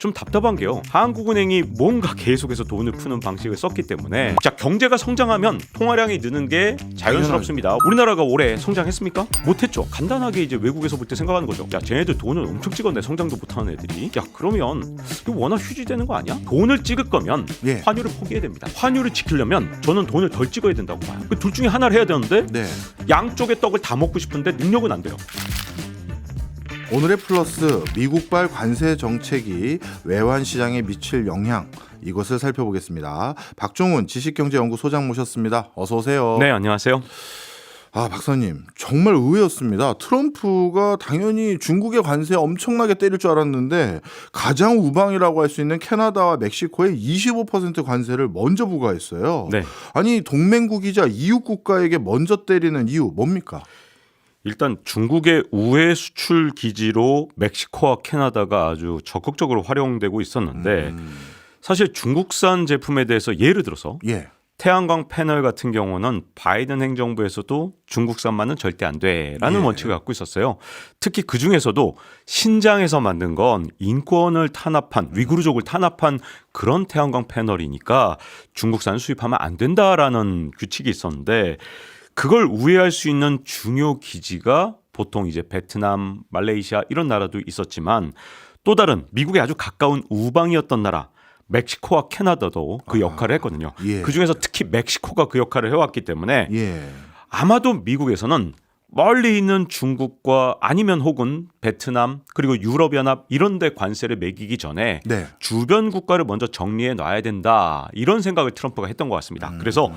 좀 답답한 게요. 한국은행이 뭔가 계속해서 돈을 푸는 방식을 썼기 때문에 자 경제가 성장하면 통화량이 느는 게 자연스럽습니다. 우리나라가 올해 성장했습니까? 못했죠. 간단하게 이제 외국에서 볼 때 생각하는 거죠. 야 쟤네들 돈을 엄청 찍었네. 성장도 못하는 애들이. 야 그러면 이거 워낙 휴지되는 거 아니야? 돈을 찍을 거면 환율을 포기해야 됩니다. 환율을 지키려면 저는 돈을 덜 찍어야 된다고 봐요. 그 둘 중에 하나를 해야 되는데 양쪽의 떡을 다 먹고 싶은데 능력은 안 돼요. 오늘의 플러스, 미국발 관세 정책이 외환 시장에 미칠 영향, 이것을 살펴보겠습니다. 박종훈 지식경제연구 소장 모셨습니다. 어서 오세요. 네, 안녕하세요. 박사님, 정말 의외였습니다. 트럼프가 당연히 중국의 관세에 엄청나게 때릴 줄 알았는데 가장 우방이라고 할 수 있는 캐나다와 멕시코에 25% 관세를 먼저 부과했어요. 네. 아니 동맹국이자 이웃 국가에게 먼저 때리는 이유 뭡니까? 일단 중국의 우회 수출 기지로 멕시코와 캐나다가 아주 적극적으로 활용되고 있었는데 사실 중국산 제품에 대해서 예를 들어서 태양광 패널 같은 경우는 바이든 행정부에서도 중국산만은 절대 안 돼라는 원칙을 갖고 있었어요. 특히 그중에서도 신장에서 만든 건 인권을 탄압한 위구르족을 탄압한 그런 태양광 패널이니까 중국산 수입하면 안 된다라는 규칙이 있었는데 그걸 우회할 수 있는 중요 기지가 보통 이제 베트남, 말레이시아 이런 나라도 있었지만 또 다른 미국에 아주 가까운 우방이었던 나라 멕시코와 캐나다도 그 역할을 했거든요. 그중에서 특히 멕시코가 그 역할을 해왔기 때문에 아마도 미국에서는 멀리 있는 중국과 아니면 혹은 베트남 그리고 유럽연합 이런 데 관세를 매기기 전에 주변 국가를 먼저 정리해 놔야 된다 이런 생각을 트럼프가 했던 것 같습니다. 그래서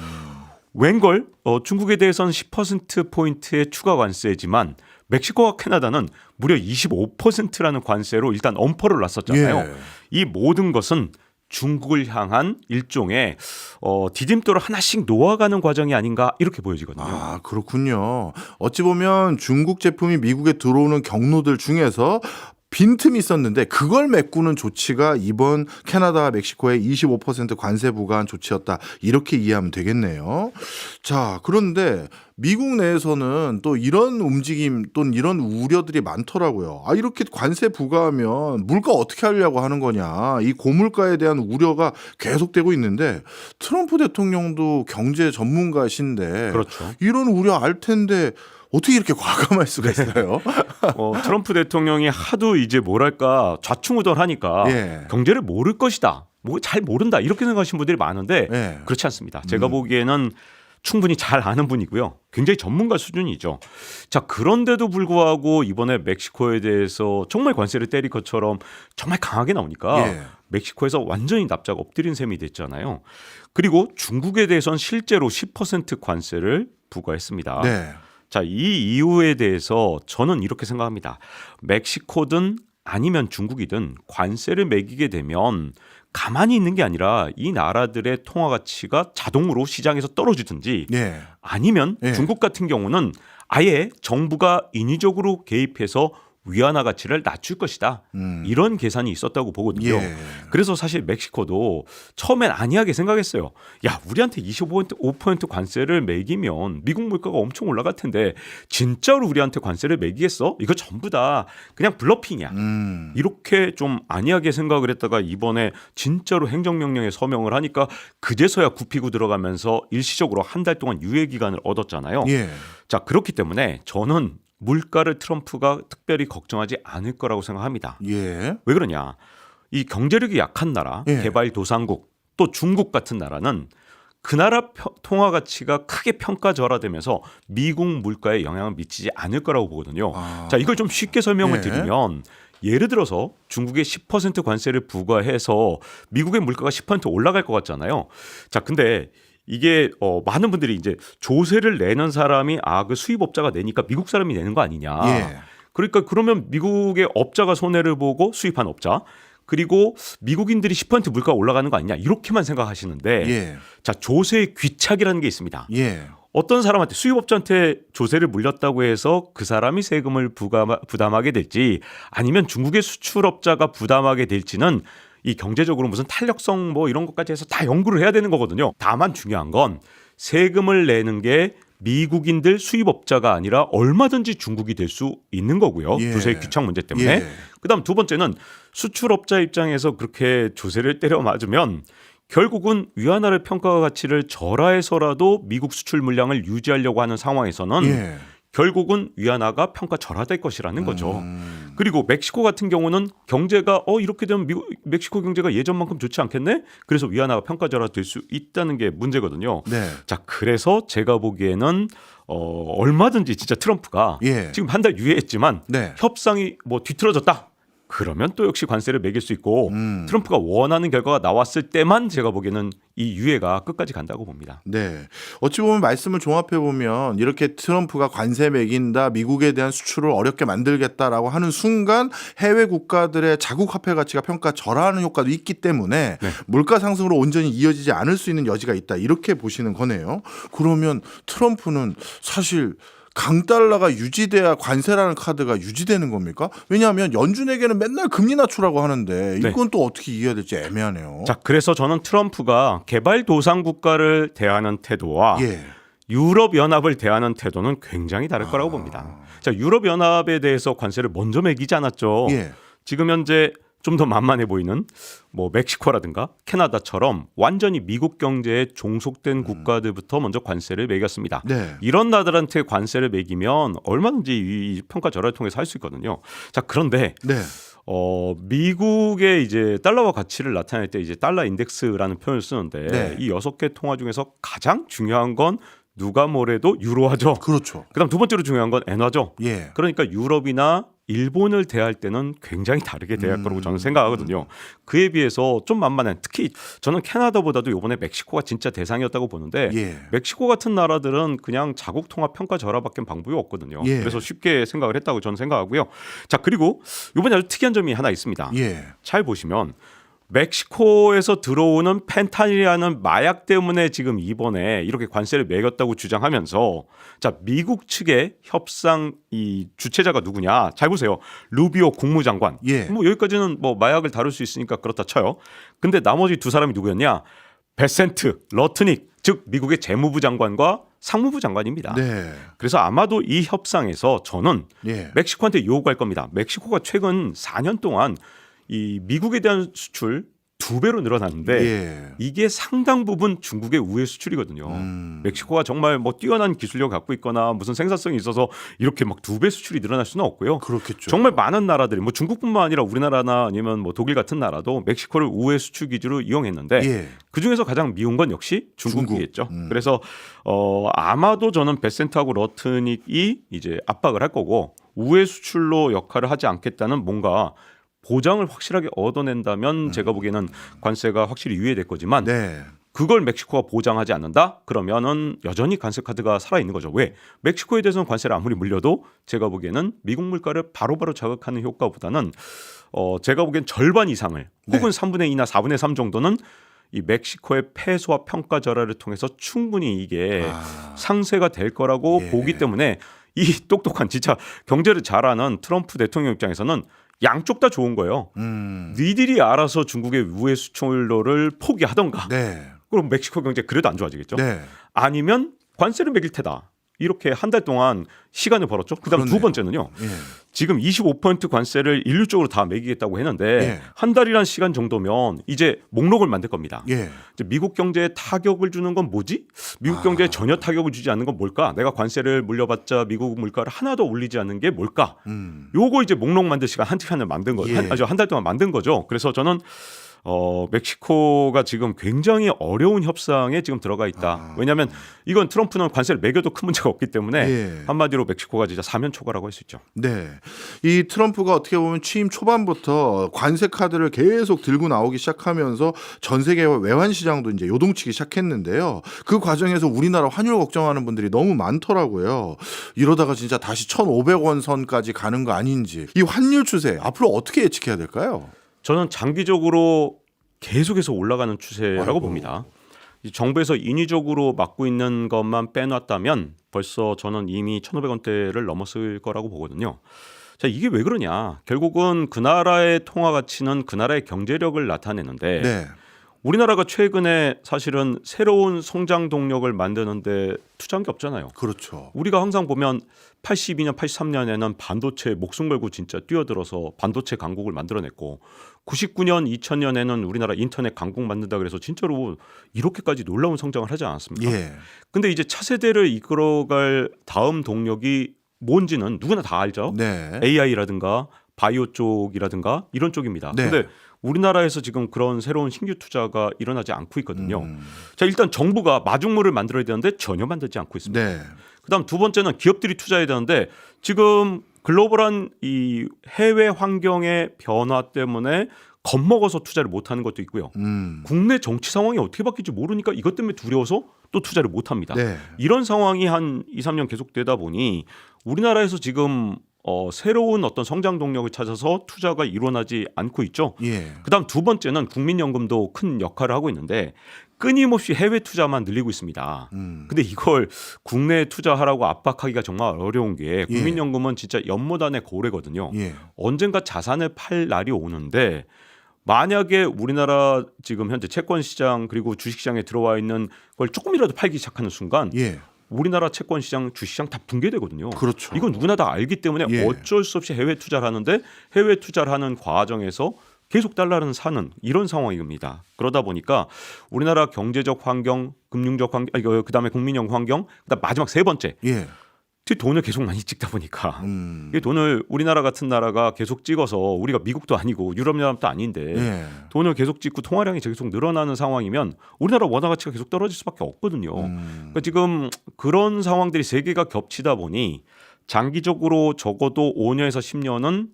웬걸 중국에 대해서는 10%포인트의 추가 관세지만 멕시코와 캐나다는 무려 25%라는 관세로 일단 엄포를 놨었잖아요. 이 모든 것은 중국을 향한 일종의 디딤돌을 하나씩 놓아가는 과정이 아닌가 이렇게 보여지거든요. 그렇군요. 어찌 보면 중국 제품이 미국에 들어오는 경로들 중에서 빈틈이 있었는데 그걸 메꾸는 조치가 이번 캐나다와 멕시코의 25% 관세 부과한 조치였다. 이렇게 이해하면 되겠네요. 자, 그런데 미국 내에서는 또 이런 움직임 또는 이런 우려들이 많더라고요. 이렇게 관세 부과하면 물가 어떻게 하려고 하는 거냐. 이 고물가에 대한 우려가 계속되고 있는데 트럼프 대통령도 경제 전문가신데 그렇죠. 이런 우려 알 텐데 어떻게 이렇게 과감할 수가 있어요? 트럼프 대통령이 하도 이제 뭐랄까 좌충우돌하니까 경제를 모를 것이다. 잘 모른다. 이렇게 생각하시는 분들이 많은데 그렇지 않습니다. 제가 보기에는 충분히 잘 아는 분이고요. 굉장히 전문가 수준이죠. 자, 그런데도 불구하고 이번에 멕시코에 대해서 정말 관세를 때릴 것처럼 정말 강하게 나오니까 멕시코에서 완전히 납작 엎드린 셈이 됐잖아요. 그리고 중국에 대해서는 실제로 10% 관세를 부과했습니다. 자, 이 이유에 대해서 저는 이렇게 생각합니다. 멕시코든 아니면 중국이든 관세를 매기게 되면 가만히 있는 게 아니라 이 나라들의 통화 가치가 자동으로 시장에서 떨어지든지 아니면 중국 같은 경우는 아예 정부가 인위적으로 개입해서 위안화 가치를 낮출 것이다. 이런 계산이 있었다고 보거든요. 그래서 사실 멕시코도 처음엔 안이하게 생각했어요. 야, 우리한테 25% 관세를 매기면 미국 물가가 엄청 올라갈 텐데 진짜로 우리한테 관세를 매기겠어? 이거 전부 다 그냥 블러핑이야. 이렇게 좀 안이하게 생각을 했다가 이번에 진짜로 행정명령에 서명을 하니까 그제서야 굽히고 들어가면서 일시적으로 한 달 동안 유예 기간을 얻었잖아요. 자, 그렇기 때문에 저는 물가를 트럼프가 특별히 걱정하지 않을 거라고 생각합니다. 왜 그러냐? 이 경제력이 약한 나라, 개발도상국, 또 중국 같은 나라는 그 나라 통화 가치가 크게 평가절하되면서 미국 물가에 영향을 미치지 않을 거라고 보거든요. 자, 이걸 좀 쉽게 설명을 드리면 예를 들어서 중국에 10% 관세를 부과해서 미국의 물가가 10% 올라갈 것 같잖아요. 자, 근데 이게 많은 분들이 이제 조세를 내는 사람이 그 수입업자가 내니까 미국 사람이 내는 거 아니냐. 그러니까 그러면 미국의 업자가 손해를 보고 수입한 업자 그리고 미국인들이 10% 물가가 올라가는 거 아니냐 이렇게만 생각하시는데 자, 조세의 귀착이라는 게 있습니다. 어떤 사람한테 수입업자한테 조세를 물렸다고 해서 그 사람이 세금을 부담하게 될지 아니면 중국의 수출업자가 부담하게 될지는 이 경제적으로 무슨 탄력성 뭐 이런 것까지 해서 다 연구를 해야 되는 거거든요. 다만 중요한 건 세금을 내는 게 미국인들 수입업자가 아니라 얼마든지 중국이 될 수 있는 거고요. 예. 조세의 귀착 문제 때문에. 예. 그다음 두 번째는 수출업자 입장에서 그렇게 조세를 때려 맞으면 결국은 위안화의 평가 가치를 절하해서라도 미국 수출 물량을 유지하려고 하는 상황에서는 예. 결국은 위안화가 평가 절하될 것이라는 거죠. 그리고 멕시코 같은 경우는 경제가 이렇게 되면 멕시코 경제가 예전만큼 좋지 않겠네? 그래서 위안화가 평가 절하될 수 있다는 게 문제거든요. 네. 자, 그래서 제가 보기에는 얼마든지 진짜 트럼프가 예. 지금 한 달 유예했지만 네. 협상이 뭐 뒤틀어졌다. 그러면 또 역시 관세를 매길 수 있고 트럼프가 원하는 결과가 나왔을 때만 제가 보기에는 이 유예가 끝까지 간다고 봅니다. 네. 어찌 보면 말씀을 종합해 보면 이렇게 트럼프가 관세 매긴다, 미국에 대한 수출을 어렵게 만들겠다라고 하는 순간 해외 국가들의 자국 화폐 가치가 평가 절하하는 효과도 있기 때문에 네. 물가 상승으로 온전히 이어지지 않을 수 있는 여지가 있다. 이렇게 보시는 거네요. 그러면 트럼프는 사실 강달러가 유지돼야 관세라는 카드가 유지되는 겁니까? 왜냐하면 연준에게는 맨날 금리 낮추라고 하는데 이건 또 어떻게 이해해야 될지 애매하네요. 자, 그래서 저는 트럼프가 개발도상 국가를 대하는 태도와 예. 유럽연합을 대하는 태도는 굉장히 다를 거라고 봅니다. 자, 유럽연합에 대해서 관세를 먼저 매기지 않았죠. 예. 지금 현재 좀 더 만만해 보이는 뭐 멕시코라든가 캐나다처럼 완전히 미국 경제에 종속된 국가들부터 먼저 관세를 매겼습니다. 네. 이런 나라들한테 관세를 매기면 얼마든지 이 평가 절하를 통해서 할 수 있거든요. 자, 그런데 네. 미국의 이제 달러화 가치를 나타낼 때 이제 달러 인덱스라는 표현을 쓰는데 네. 이 6개 통화 중에서 가장 중요한 건 누가 뭐래도 유로화죠. 그렇죠. 그다음 두 번째로 중요한 건 엔화죠. 예. 그러니까 유럽이나 일본을 대할 때는 굉장히 다르게 대할 거라고 저는 생각하거든요. 그에 비해서 좀 만만한, 특히 저는 캐나다보다도 이번에 멕시코가 진짜 대상이었다고 보는데 예. 멕시코 같은 나라들은 그냥 자국 통화 평가 절하밖에 방법이 없거든요. 예. 그래서 쉽게 생각을 했다고 저는 생각하고요. 자, 그리고 이번에 아주 특이한 점이 하나 있습니다. 예. 잘 보시면 멕시코에서 들어오는 펜타닐이라는 마약 때문에 지금 이번에 이렇게 관세를 매겼다고 주장하면서 자, 미국 측의 협상 이 주체자가 누구냐? 잘 보세요. 루비오 국무장관. 예. 뭐 여기까지는 뭐 마약을 다룰 수 있으니까 그렇다 쳐요. 근데 나머지 두 사람이 누구였냐? 베센트 러트닉, 즉 미국의 재무부 장관과 상무부 장관입니다. 네. 그래서 아마도 이 협상에서 저는 예. 멕시코한테 요구할 겁니다. 멕시코가 최근 4년 동안 이 미국에 대한 수출 2배로 늘어났는데 예. 이게 상당 부분 중국의 우회 수출이거든요. 멕시코가 정말 뭐 뛰어난 기술력 갖고 있거나 무슨 생산성이 있어서 이렇게 막 2배 수출이 늘어날 수는 없고요. 그렇겠죠. 정말 많은 나라들이 뭐 중국뿐만 아니라 우리나라나 아니면 뭐 독일 같은 나라도 멕시코를 우회 수출 기지로 이용했는데 예. 그 중에서 가장 미운 건 역시 중국이겠죠. 그래서 아마도 저는 베센트하고 러트닉이 이제 압박을 할 거고 우회 수출로 역할을 하지 않겠다는 뭔가 보장을 확실하게 얻어낸다면 제가 보기에는 관세가 확실히 유예될 거지만 네. 그걸 멕시코가 보장하지 않는다? 그러면은 여전히 관세 카드가 살아있는 거죠. 왜? 멕시코에 대해서는 관세를 아무리 물려도 제가 보기에는 미국 물가를 바로바로 자극하는 효과보다는 제가 보기엔 절반 이상을 혹은 3분의 2나 4분의 3 정도는 이 멕시코의 패소와 평가 절하를 통해서 충분히 이게 상쇄가 될 거라고 보기 때문에 이 똑똑한 진짜 경제를 잘하는 트럼프 대통령 입장에서는 양쪽 다 좋은 거예요. 니들이 알아서 중국의 우회 수출로를 포기하던가. 네. 그럼 멕시코 경제 그래도 안 좋아지겠죠. 네. 아니면 관세를 매길 테다. 이렇게 한 달 동안 시간을 벌었죠. 그다음 그렇네요. 두 번째는요. 예. 지금 25% 관세를 일률적으로 다 매기겠다고 했는데 예. 한 달이란 시간 정도면 이제 목록을 만들 겁니다. 예. 이제 미국 경제에 타격을 주는 건 뭐지? 미국 경제에 전혀 타격을 주지 않는 건 뭘까? 내가 관세를 물려봤자 미국 물가를 하나도 올리지 않는 게 뭘까? 요거 이제 목록 만들 시간 한 시간을 만든 거죠. 예. 한 달 동안 만든 거죠. 그래서 저는 멕시코가 지금 굉장히 어려운 협상에 지금 들어가 있다. 왜냐하면 이건 트럼프는 관세를 매겨도 큰 문제가 없기 때문에 예. 한마디로 멕시코가 진짜 사면 초과라고 할 수 있죠. 네. 이 트럼프가 어떻게 보면 취임 초반부터 관세 카드를 계속 들고 나오기 시작하면서 전 세계 외환 시장도 이제 요동치기 시작했는데요. 그 과정에서 우리나라 환율 걱정하는 분들이 너무 많더라고요. 이러다가 진짜 다시 1,500원 선까지 가는 거 아닌지. 이 환율 추세 앞으로 어떻게 예측해야 될까요? 저는 장기적으로 계속해서 올라가는 추세라고 봅니다. 이 정부에서 인위적으로 막고 있는 것만 빼놨다면 벌써 저는 이미 1,500원대를 넘었을 거라고 보거든요. 자, 이게 왜 그러냐? 결국은 그 나라의 통화 가치는 그 나라의 경제력을 나타내는데 네. 우리나라가 최근에 사실은 새로운 성장 동력을 만드는데 투자한 게 없잖아요. 그렇죠. 우리가 항상 보면 82년, 83년에는 반도체에 목숨 걸고 진짜 뛰어들어서 반도체 강국을 만들어냈고 99년, 2000년에는 우리나라 인터넷 강국 만든다 그래서 진짜로 이렇게까지 놀라운 성장을 하지 않았습니까? 예. 근데 이제 차세대를 이끌어갈 다음 동력이 뭔지는 누구나 다 알죠. 네. AI라든가 바이오 쪽이라든가 이런 쪽입니다. 네. 근데 우리나라에서 지금 그런 새로운 신규 투자가 일어나지 않고 있거든요. 자, 일단 정부가 마중물을 만들어야 되는데 전혀 만들지 않고 있습니다. 네. 그다음 두 번째는 기업들이 투자해야 되는데 지금 글로벌한 이 해외 환경의 변화 때문에 겁먹어서 투자를 못하는 것도 있고요. 국내 정치 상황이 어떻게 바뀔지 모르니까 이것 때문에 두려워서 또 투자를 못합니다. 네. 이런 상황이 한 2, 3년 계속되다 보니 우리나라에서 지금 새로운 어떤 성장 동력을 찾아서 투자가 일어나지 않고 있죠. 예. 그다음 두 번째는 국민연금도 큰 역할을 하고 있는데 끊임없이 해외 투자만 늘리고 있습니다. 근데 이걸 국내에 투자하라고 압박하기가 정말 어려운 게 국민연금은 진짜 연못안의 고래거든요. 예. 언젠가 자산을 팔 날이 오는데 만약에 우리나라 지금 현재 채권 시장 그리고 주식 시장에 들어와 있는 걸 조금이라도 팔기 시작하는 순간 예. 우리나라 채권 시장, 주식 시장 다 붕괴되거든요. 그렇죠. 이건 누구나 다 알기 때문에 예. 어쩔 수 없이 해외 투자를 하는데 해외 투자를 하는 과정에서 계속 달러는 사는 이런 상황입니다. 그러다 보니까 우리나라 경제적 환경, 금융적 환경, 그다음에 국민형 환경, 그다음 마지막 세 번째 예. 돈을 계속 많이 찍다 보니까 이 돈을 우리나라 같은 나라가 계속 찍어서 우리가 미국도 아니고 유럽연합도 아닌데 예. 돈을 계속 찍고 통화량이 계속 늘어나는 상황이면 우리나라 원화 가치가 계속 떨어질 수밖에 없거든요. 그러니까 지금 그런 상황들이 세 개가 겹치다 보니 장기적으로 적어도 5년에서 10년은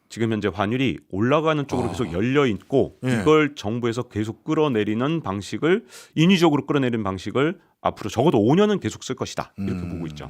지금 현재 환율이 올라가는 쪽으로 계속 열려 있고 예. 이걸 정부에서 계속 끌어내리는 방식을 인위적으로 끌어내리는 방식을 앞으로 적어도 5년은 계속 쓸 것이다 이렇게 보고 있죠.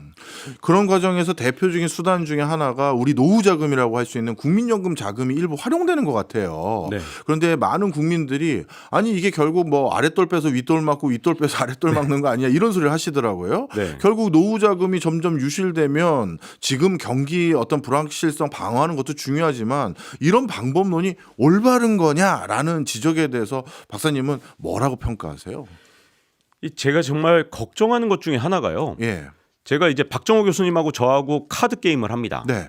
그런 과정에서 대표적인 수단 중에 하나가 우리 노후 자금이라고 할 수 있는 국민연금 자금이 일부 활용되는 것 같아요. 네. 그런데 많은 국민들이 아니 이게 결국 뭐 아랫돌 빼서 윗돌 막고 윗돌 빼서 아랫돌 막는 거 아니야 이런 소리를 하시더라고요. 네. 결국 노후 자금이 점점 유실되면 지금 경기 어떤 불확실성 방어하는 것도 중요하지만 이런 방법론이 올바른 거냐라는 지적에 대해서 박사님은 뭐라고 평가하세요? 제가 정말 걱정하는 것 중에 하나가요. 예. 제가 이제 박정호 교수님하고 저하고 카드 게임을 합니다. 네.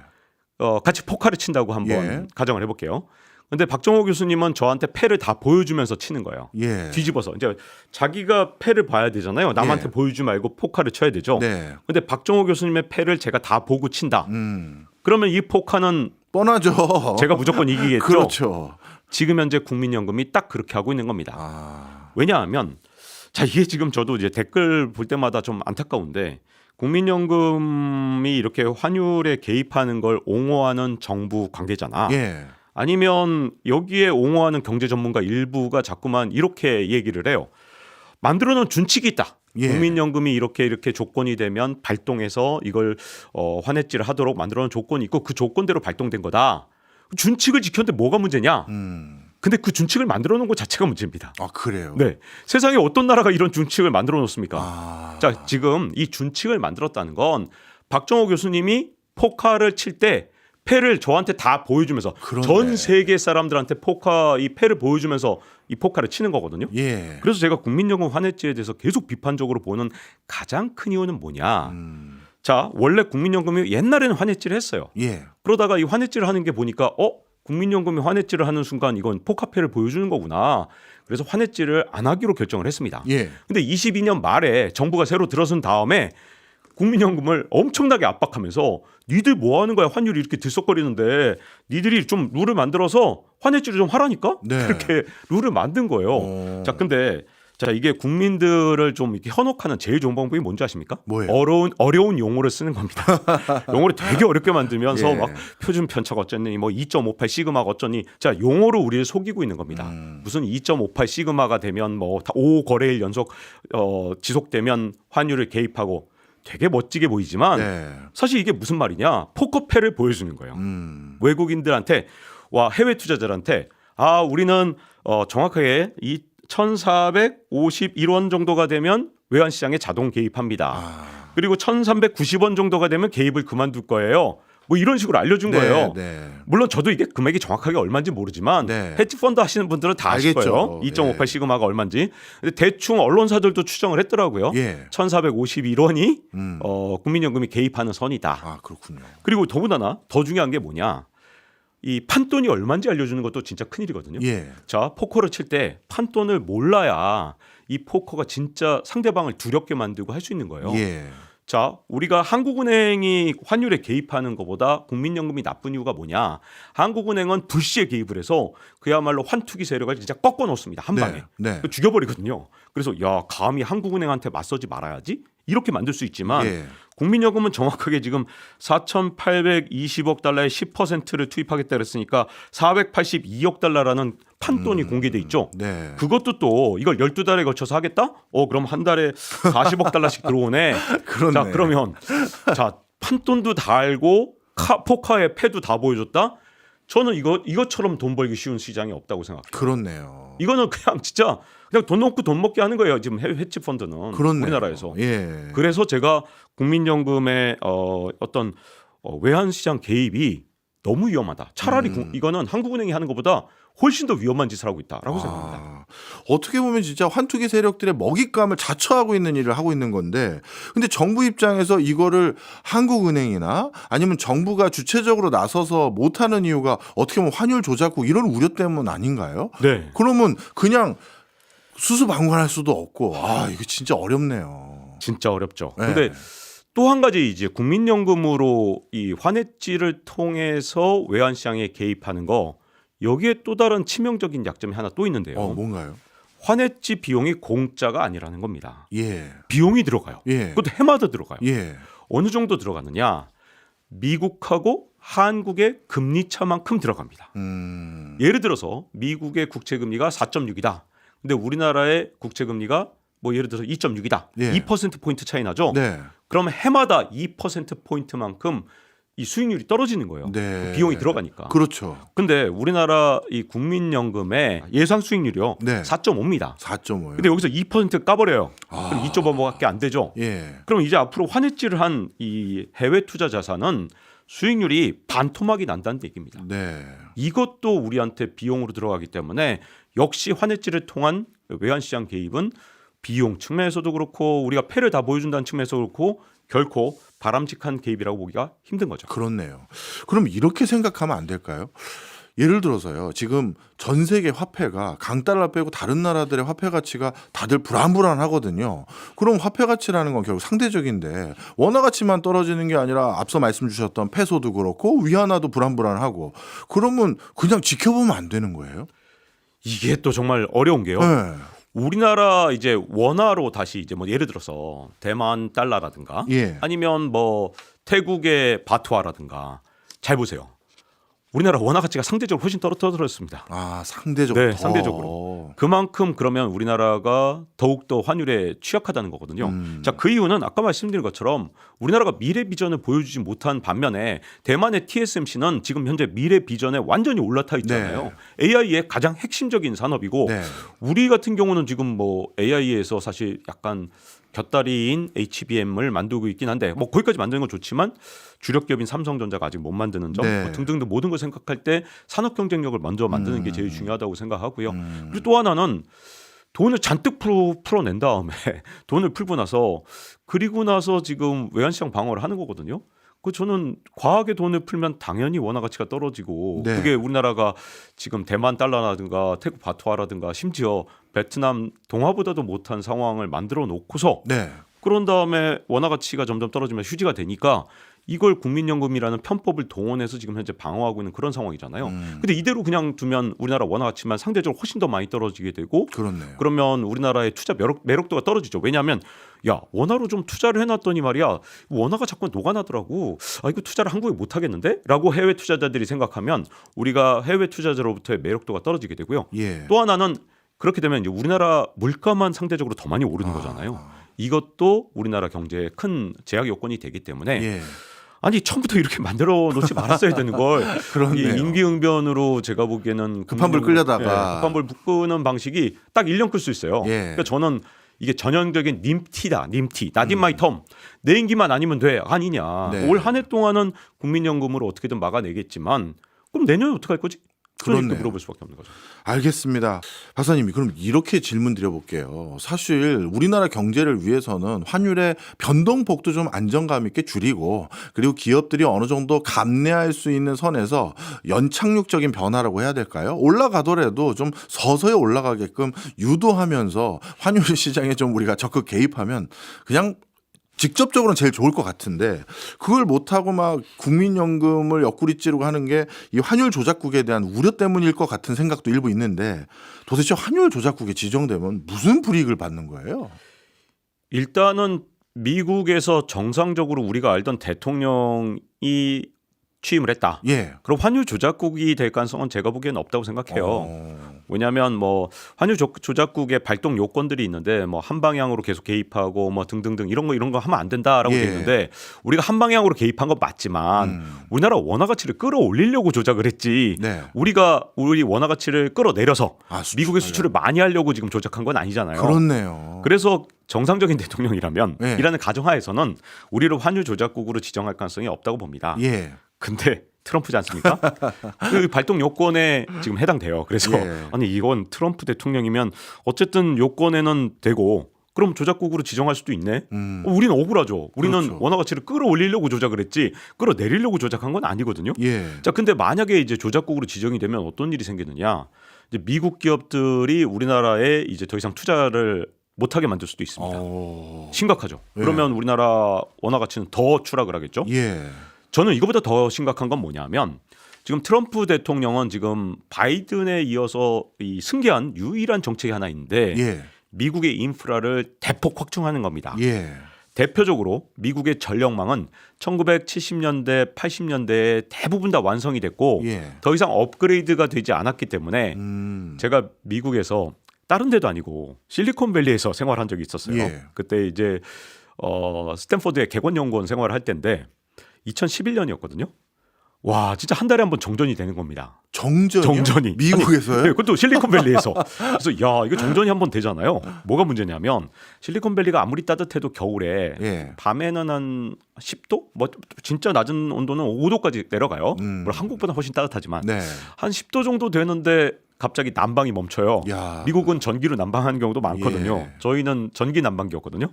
같이 포카를 친다고 한번 예. 가정을 해볼게요. 근데 박정호 교수님은 저한테 패를 다 보여주면서 치는 거예요. 예. 뒤집어서 이제 자기가 패를 봐야 되잖아요. 남한테 예. 보여주지 말고 포카를 쳐야 되죠. 네. 근데 박정호 교수님의 패를 제가 다 보고 친다. 그러면 이 포카는 뻔하죠. 제가 무조건 이기겠죠. 그렇죠. 지금 현재 국민연금이 딱 그렇게 하고 있는 겁니다. 아. 왜냐하면 자 이게 지금 저도 이제 댓글 볼 때마다 좀 안타까운데 국민연금이 이렇게 환율에 개입하는 걸 옹호하는 정부 관계자나 예. 아니면 여기에 옹호하는 경제 전문가 일부가 자꾸만 이렇게 얘기를 해요. 만들어놓은 준칙이 있다. 예. 국민연금이 이렇게 조건이 되면 발동해서 이걸 환해지를 하도록 만들어놓은 조건이 있고 그 조건대로 발동된 거다. 준칙을 지켰는데 뭐가 문제냐? 근데 그 준칙을 만들어 놓은 것 자체가 문제입니다. 아 그래요? 네, 세상에 어떤 나라가 이런 준칙을 만들어 놓습니까? 아. 자, 지금 이 준칙을 만들었다는 건 박정호 교수님이 포카를 칠 때 패를 저한테 다 보여주면서 그러네. 전 세계 사람들한테 이 패를 보여주면서 이 포카를 치는 거거든요. 예. 그래서 제가 국민연금 환해지에 대해서 계속 비판적으로 보는 가장 큰 이유는 뭐냐? 자, 원래 국민연금이 옛날에는 환해지를 했어요. 예. 그러다가 이 환해지를 하는 게 보니까 국민연금이 환해지를 하는 순간 이건 포카패를 보여주는 거구나. 그래서 환해지를 안 하기로 결정을 했습니다. 예. 근데 22년 말에 정부가 새로 들어선 다음에 국민연금을 엄청나게 압박하면서 니들 뭐 하는 거야? 환율이 이렇게 들썩거리는데 니들이 좀 룰을 만들어서 환해지를 좀 하라니까? 네. 그렇게 룰을 만든 거예요. 자, 근데 이게 국민들을 좀 이렇게 현혹하는 제일 좋은 방법이 뭔지 아십니까? 뭐예요? 어려운 용어를 쓰는 겁니다. 용어를 되게 어렵게 만들면서 예. 막 표준 편차가 어쩌니 뭐 2.58 시그마가 어쩌니 자 용어로 우리를 속이고 있는 겁니다. 무슨 2.58 시그마가 되면 뭐 5거래일 연속 지속되면 환율을 개입하고 되게 멋지게 보이지만 네. 사실 이게 무슨 말이냐? 포커패를 보여주는 거예요. 외국인들한테 해외 투자자들한테 우리는 정확하게 이 1,451원 정도가 되면 외환시장에 자동 개입합니다. 그리고 1,390원 정도가 되면 개입을 그만둘 거예요. 뭐 이런 식으로 알려준 네, 거예요. 네. 물론 저도 이게 금액이 정확하게 얼마인지 모르지만 네. 헤지펀드 하시는 분들은 다 아실 거예요. 2.58 시그마가 얼마인지. 근데 대충 언론사들도 추정을 했더라고요. 예. 1,451원이 국민연금이 개입하는 선이다. 아, 그렇군요. 그리고 더군다나 더 중요한 게 뭐냐. 이 판돈이 얼마인지 알려주는 것도 진짜 큰일이거든요. 예. 자, 포커를 칠 때 판돈을 몰라야 이 포커가 진짜 상대방을 두렵게 만들고 할 수 있는 거예요. 예. 자, 우리가 한국은행이 환율에 개입하는 것보다 국민연금이 나쁜 이유가 뭐냐? 한국은행은 불시에 개입을 해서 그야말로 환투기 세력을 진짜 꺾어 놓습니다. 한 방에. 네. 죽여버리거든요. 그래서 야, 감히 한국은행한테 맞서지 말아야지? 이렇게 만들 수 있지만 예. 국민연금은 정확하게 지금 4,820억 달러의 10%를 투입하겠다 그랬으니까 482억 달러라는 판돈이 공개돼 있죠. 네. 그것도 또 이걸 12달에 걸쳐서 하겠다? 그럼 한 달에 40억 달러씩 들어오네. 그렇네. 자, 그러면 자, 판돈도 다 알고 포카의 패도 다 보여줬다? 저는 이것처럼 돈 벌기 쉬운 시장이 없다고 생각해요. 그렇네요. 이거는 그냥 진짜 그냥 돈 넣고 돈 먹게 하는 거예요. 지금 해외 헤지 펀드는 그렇네요. 우리나라에서. 예. 그래서 제가 국민연금의 어떤 외환 시장 개입이 너무 위험하다. 차라리 이거는 한국은행이 하는 것보다 훨씬 더 위험한 짓을 하고 있다라고 생각합니다. 어떻게 보면 진짜 환투기 세력들의 먹잇감을 자처하고 있는 일을 하고 있는 건데, 근데 정부 입장에서 이거를 한국은행이나 아니면 정부가 주체적으로 나서서 못하는 이유가 어떻게 보면 환율 조작국 이런 우려 때문 아닌가요? 네. 그러면 그냥 수수방관할 수도 없고, 이거 진짜 어렵네요. 진짜 어렵죠. 네. 근데 또 한 가지 이제 국민연금으로 이 환해지를 통해서 외환 시장에 개입하는 거, 여기에 또 다른 치명적인 약점이 하나 또 있는데요. 뭔가요? 환해지 비용이 공짜가 아니라는 겁니다. 예. 비용이 들어가요. 예. 그것도 해마다 들어가요. 예. 어느 정도 들어가느냐? 미국하고 한국의 금리 차만큼 들어갑니다. 예를 들어서 미국의 국채 금리가 4.6이다. 근데 우리나라의 국채 금리가 뭐 예를 들어서 2.6이다. 예. 2% 포인트 차이 나죠. 네. 그러면 해마다 2% 포인트만큼 이 수익률이 떨어지는 거예요. 네. 그 비용이 들어가니까. 그렇죠. 근데 우리나라 이 국민연금의 예상 수익률이요. 네. 4.5입니다. 4.5요. 근데 여기서 2% 까버려요. 그럼 2.5밖에 안 되죠. 예. 그럼 이제 앞으로 환해지를 한 이 해외 투자 자산은 수익률이 반토막이 난다는 얘기입니다. 네. 이것도 우리한테 비용으로 들어가기 때문에 역시 환해지를 통한 외환시장 개입은 비용 측면에서도 그렇고 우리가 패를 다 보여준다는 측면에서 그렇고 결코 바람직한 개입이라고 보기가 힘든 거죠. 그렇네요. 그럼 이렇게 생각하면 안 될까요? 예를 들어서요. 지금 전 세계 화폐가 강달러 빼고 다른 나라들의 화폐 가치가 다들 불안불안하거든요. 그럼 화폐 가치라는 건 결국 상대적인데 원화 가치만 떨어지는 게 아니라 앞서 말씀 주셨던 페소도 그렇고 위안화도 불안불안하고 그러면 그냥 지켜보면 안 되는 거예요? 이게 또 정말 어려운 게요. 네. 우리나라 이제 원화로 다시 이제 뭐 예를 들어서 대만 달러라든가 예. 아니면 뭐 태국의 바트화라든가 잘 보세요. 우리나라 원화 가치가 상대적으로 훨씬 떨어졌습니다. 상대적으로. 네, 상대적으로. 그만큼 그러면 우리나라가 더욱더 환율에 취약하다는 거거든요. 자, 그 이유는 아까 말씀드린 것처럼 우리나라가 미래 비전을 보여주지 못한 반면에 대만의 TSMC는 지금 현재 미래 비전에 완전히 올라타 있잖아요. 네. AI의 가장 핵심적인 산업이고 네. 우리 같은 경우는 지금 뭐 AI에서 사실 약간 곁다리인 HBM을 만들고 있긴 한데 뭐 거기까지 만드는 건 좋지만 주력 기업인 삼성전자가 아직 못 만드는 점 네. 뭐 등등등 모든 걸 생각할 때 산업 경쟁력을 먼저 만드는 게 제일 중요하다고 생각하고요. 그리고 또 하나는 돈을 잔뜩 풀어낸 다음에 돈을 풀고 나서 그리고 나서 지금 외환시장 방어를 하는 거거든요. 그 저는 과하게 돈을 풀면 당연히 원화 가치가 떨어지고 네. 그게 우리나라가 지금 대만 달러라든가 태국 바트화라든가 심지어 베트남 동화보다도 못한 상황을 만들어 놓고서 네. 그런 다음에 원화 가치가 점점 떨어지면 휴지가 되니까 이걸 국민연금이라는 편법을 동원해서 지금 현재 방어하고 있는 그런 상황이잖아요. 근데 이대로 그냥 두면 우리나라 원화 가치만 상대적으로 훨씬 더 많이 떨어지게 되고 그렇네요. 그러면 우리나라의 투자 매력도가 떨어지죠. 왜냐하면 야 원화로 좀 투자를 해놨더니 말이야 원화가 자꾸 녹아나더라고. 이거 투자를 한국에 못 하겠는데? 라고 해외 투자자들이 생각하면 우리가 해외 투자자로부터의 매력도가 떨어지게 되고요. 예. 또 하나는 그렇게 되면 이제 우리나라 물가만 상대적으로 더 많이 오르는 거잖아요. 이것도 우리나라 경제에 큰 제약 요건이 되기 때문에 예. 아니 처음부터 이렇게 만들어 놓지 말았어야 되는 걸 그렇네요. 이 임기응변으로 제가 보기에는 급한 불 끌려다가. 급한 불 끄는 방식이 딱 1년 끌 수 있어요. 예. 그러니까 저는 이게 전형적인 님티다. 님티. not in my term. 내 임기만 아니면 돼. 아니냐. 네. 올 한 해 동안은 국민연금으로 어떻게든 막아내겠지만 그럼 내년에 어떻게 할 거지? 그러니까 물어볼 수밖에 없는 거죠. 알겠습니다. 박사님이 그럼 이렇게 질문 드려볼게요. 사실 우리나라 경제를 위해서는 환율의 변동폭도 좀 안정감 있게 줄이고 그리고 기업들이 어느 정도 감내할 수 있는 선에서 연착륙적인 변화라고 해야 될까요? 올라가더라도 좀 서서히 올라가게끔 유도하면서 환율 시장에 좀 우리가 적극 개입하면 그냥 직접적으로는 제일 좋을 것 같은데 그걸 못하고 막 국민연금을 옆구리 찌르고 하는 게 이 환율 조작국에 대한 우려 때문일 것 같은 생각도 일부 있는데 도대체 환율 조작국에 지정되면 무슨 불이익을 받는 거예요? 일단은 미국에서 정상적으로 우리가 알던 대통령이 취임을 했다. 예. 그럼 환율 조작국이 될 가능성은 제가 보기에는 없다고 생각해요. 왜냐하면 뭐 환율 조작국의 발동 요건들이 있는데 뭐 한 방향으로 계속 개입하고 뭐 등등등 이런 거 하면 안 된다라고 돼 있는데 우리가 한 방향으로 개입한 건 맞지만 우리나라 원화 가치를 끌어올리려고 조작을 했지. 네. 우리 원화 가치를 끌어내려서 미국의 수출을 많이 하려고 지금 조작한 건 아니잖아요. 그렇네요. 그래서 정상적인 대통령이라면 예. 이라는 가정하에서는 우리를 환율 조작국으로 지정할 가능성이 없다고 봅니다. 예. 근데 트럼프지 않습니까? 그 발동 요건에 지금 해당돼요. 그래서 아니 이건 트럼프 대통령이면 어쨌든 요건에는 되고 그럼 조작국으로 지정할 수도 있네. 우리는 억울하죠. 우리는 그렇죠. 원화 가치를 끌어올리려고 조작을 했지 끌어내리려고 조작한 건 아니거든요. 예. 자, 근데 만약에 이제 조작국으로 지정이 되면 어떤 일이 생기느냐? 이제 미국 기업들이 우리나라에 이제 더 이상 투자를 못하게 만들 수도 있습니다. 심각하죠. 그러면 우리나라 원화 가치는 더 추락을 하겠죠. 예. 저는 이거보다 더 심각한 건 뭐냐면 지금 트럼프 대통령은 지금 바이든에 이어서 이 승계한 유일한 정책이 하나 있는데 예. 미국의 인프라를 대폭 확충하는 겁니다. 예. 대표적으로 미국의 전력망은 1970년대, 80년대에 대부분 다 완성이 됐고 예. 더 이상 업그레이드가 되지 않았기 때문에 제가 미국에서 다른 데도 아니고 실리콘밸리에서 생활한 적이 있었어요. 예. 그때 이제 스탠포드의 객원연구원 생활을 할 때인데 2011년이었거든요. 와, 진짜 한 달에 한 번 정전이 되는 겁니다. 정전이 미국에서요? 아니, 네, 그것도 실리콘밸리에서. 그래서 야, 이거 정전이 한 번 되잖아요. 뭐가 문제냐면 실리콘밸리가 아무리 따뜻해도 겨울에 예. 밤에는 한 10도? 뭐 진짜 낮은 온도는 5도까지 내려가요. 물론 한국보다 훨씬 따뜻하지만 네. 한 10도 정도 되는데 갑자기 난방이 멈춰요. 야. 미국은 전기로 난방하는 경우도 많거든요. 예. 저희는 전기 난방기였거든요.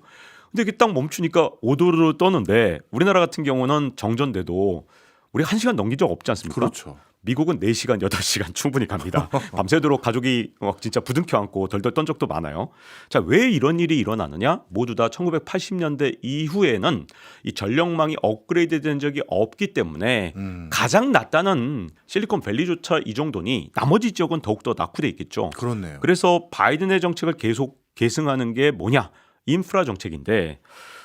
근데 이게 딱 멈추니까 5도로 떠는데 우리나라 같은 경우는 정전돼도 우리가 1시간 넘긴 적 없지 않습니까? 그렇죠. 미국은 4시간, 8시간 충분히 갑니다. 밤새도록 가족이 진짜 부둥켜 안고 덜덜 떤 적도 많아요. 자, 왜 이런 일이 일어나느냐? 모두 다 1980년대 이후에는 이 전력망이 업그레이드 된 적이 없기 때문에 가장 낮다는 실리콘밸리조차 이 정도니 나머지 지역은 더욱더 낙후돼 있겠죠. 그렇네요. 그래서 바이든의 정책을 계속 계승하는 게 뭐냐? 인프라 정책인데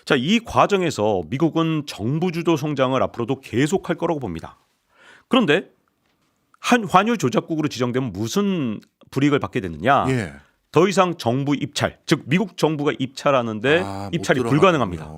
자, 이 과정에서 미국은 정부 주도 성장을 앞으로도 계속할 거라고 봅니다. 그런데 환율 조작국으로 지정되면 무슨 불이익을 받게 되느냐? 예. 더 이상 정부 입찰, 즉 미국 정부가 입찰하는데 입찰이 불가능합니다.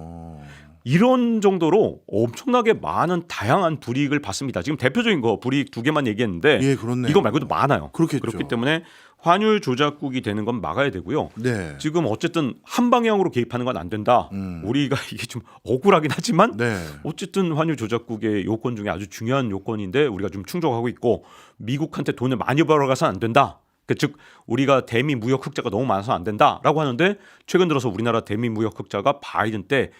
이런 정도로 엄청나게 많은 다양한 불이익을 받습니다. 지금 대표적인 거 불이익 2개만 얘기했는데 예, 그렇네요. 이거 말고도 많아요. 그렇겠죠. 그렇기 때문에 환율 조작국이 되는 건 막아야 되고요. 네. 지금 어쨌든 한 방향으로 개입하는 건 안 된다. 우리가 이게 좀 억울하긴 하지만 네. 어쨌든 환율 조작국의 요건 중에 아주 중요한 요건인데 우리가 좀 충족하고 있고 미국한테 돈을 많이 벌어가서는 안 된다. 즉 우리가 대미 무역 흑자가 너무 많아서 안 된다라고 하는데 최근 들어서 우리나라 대미 무역 흑자가 바이든 때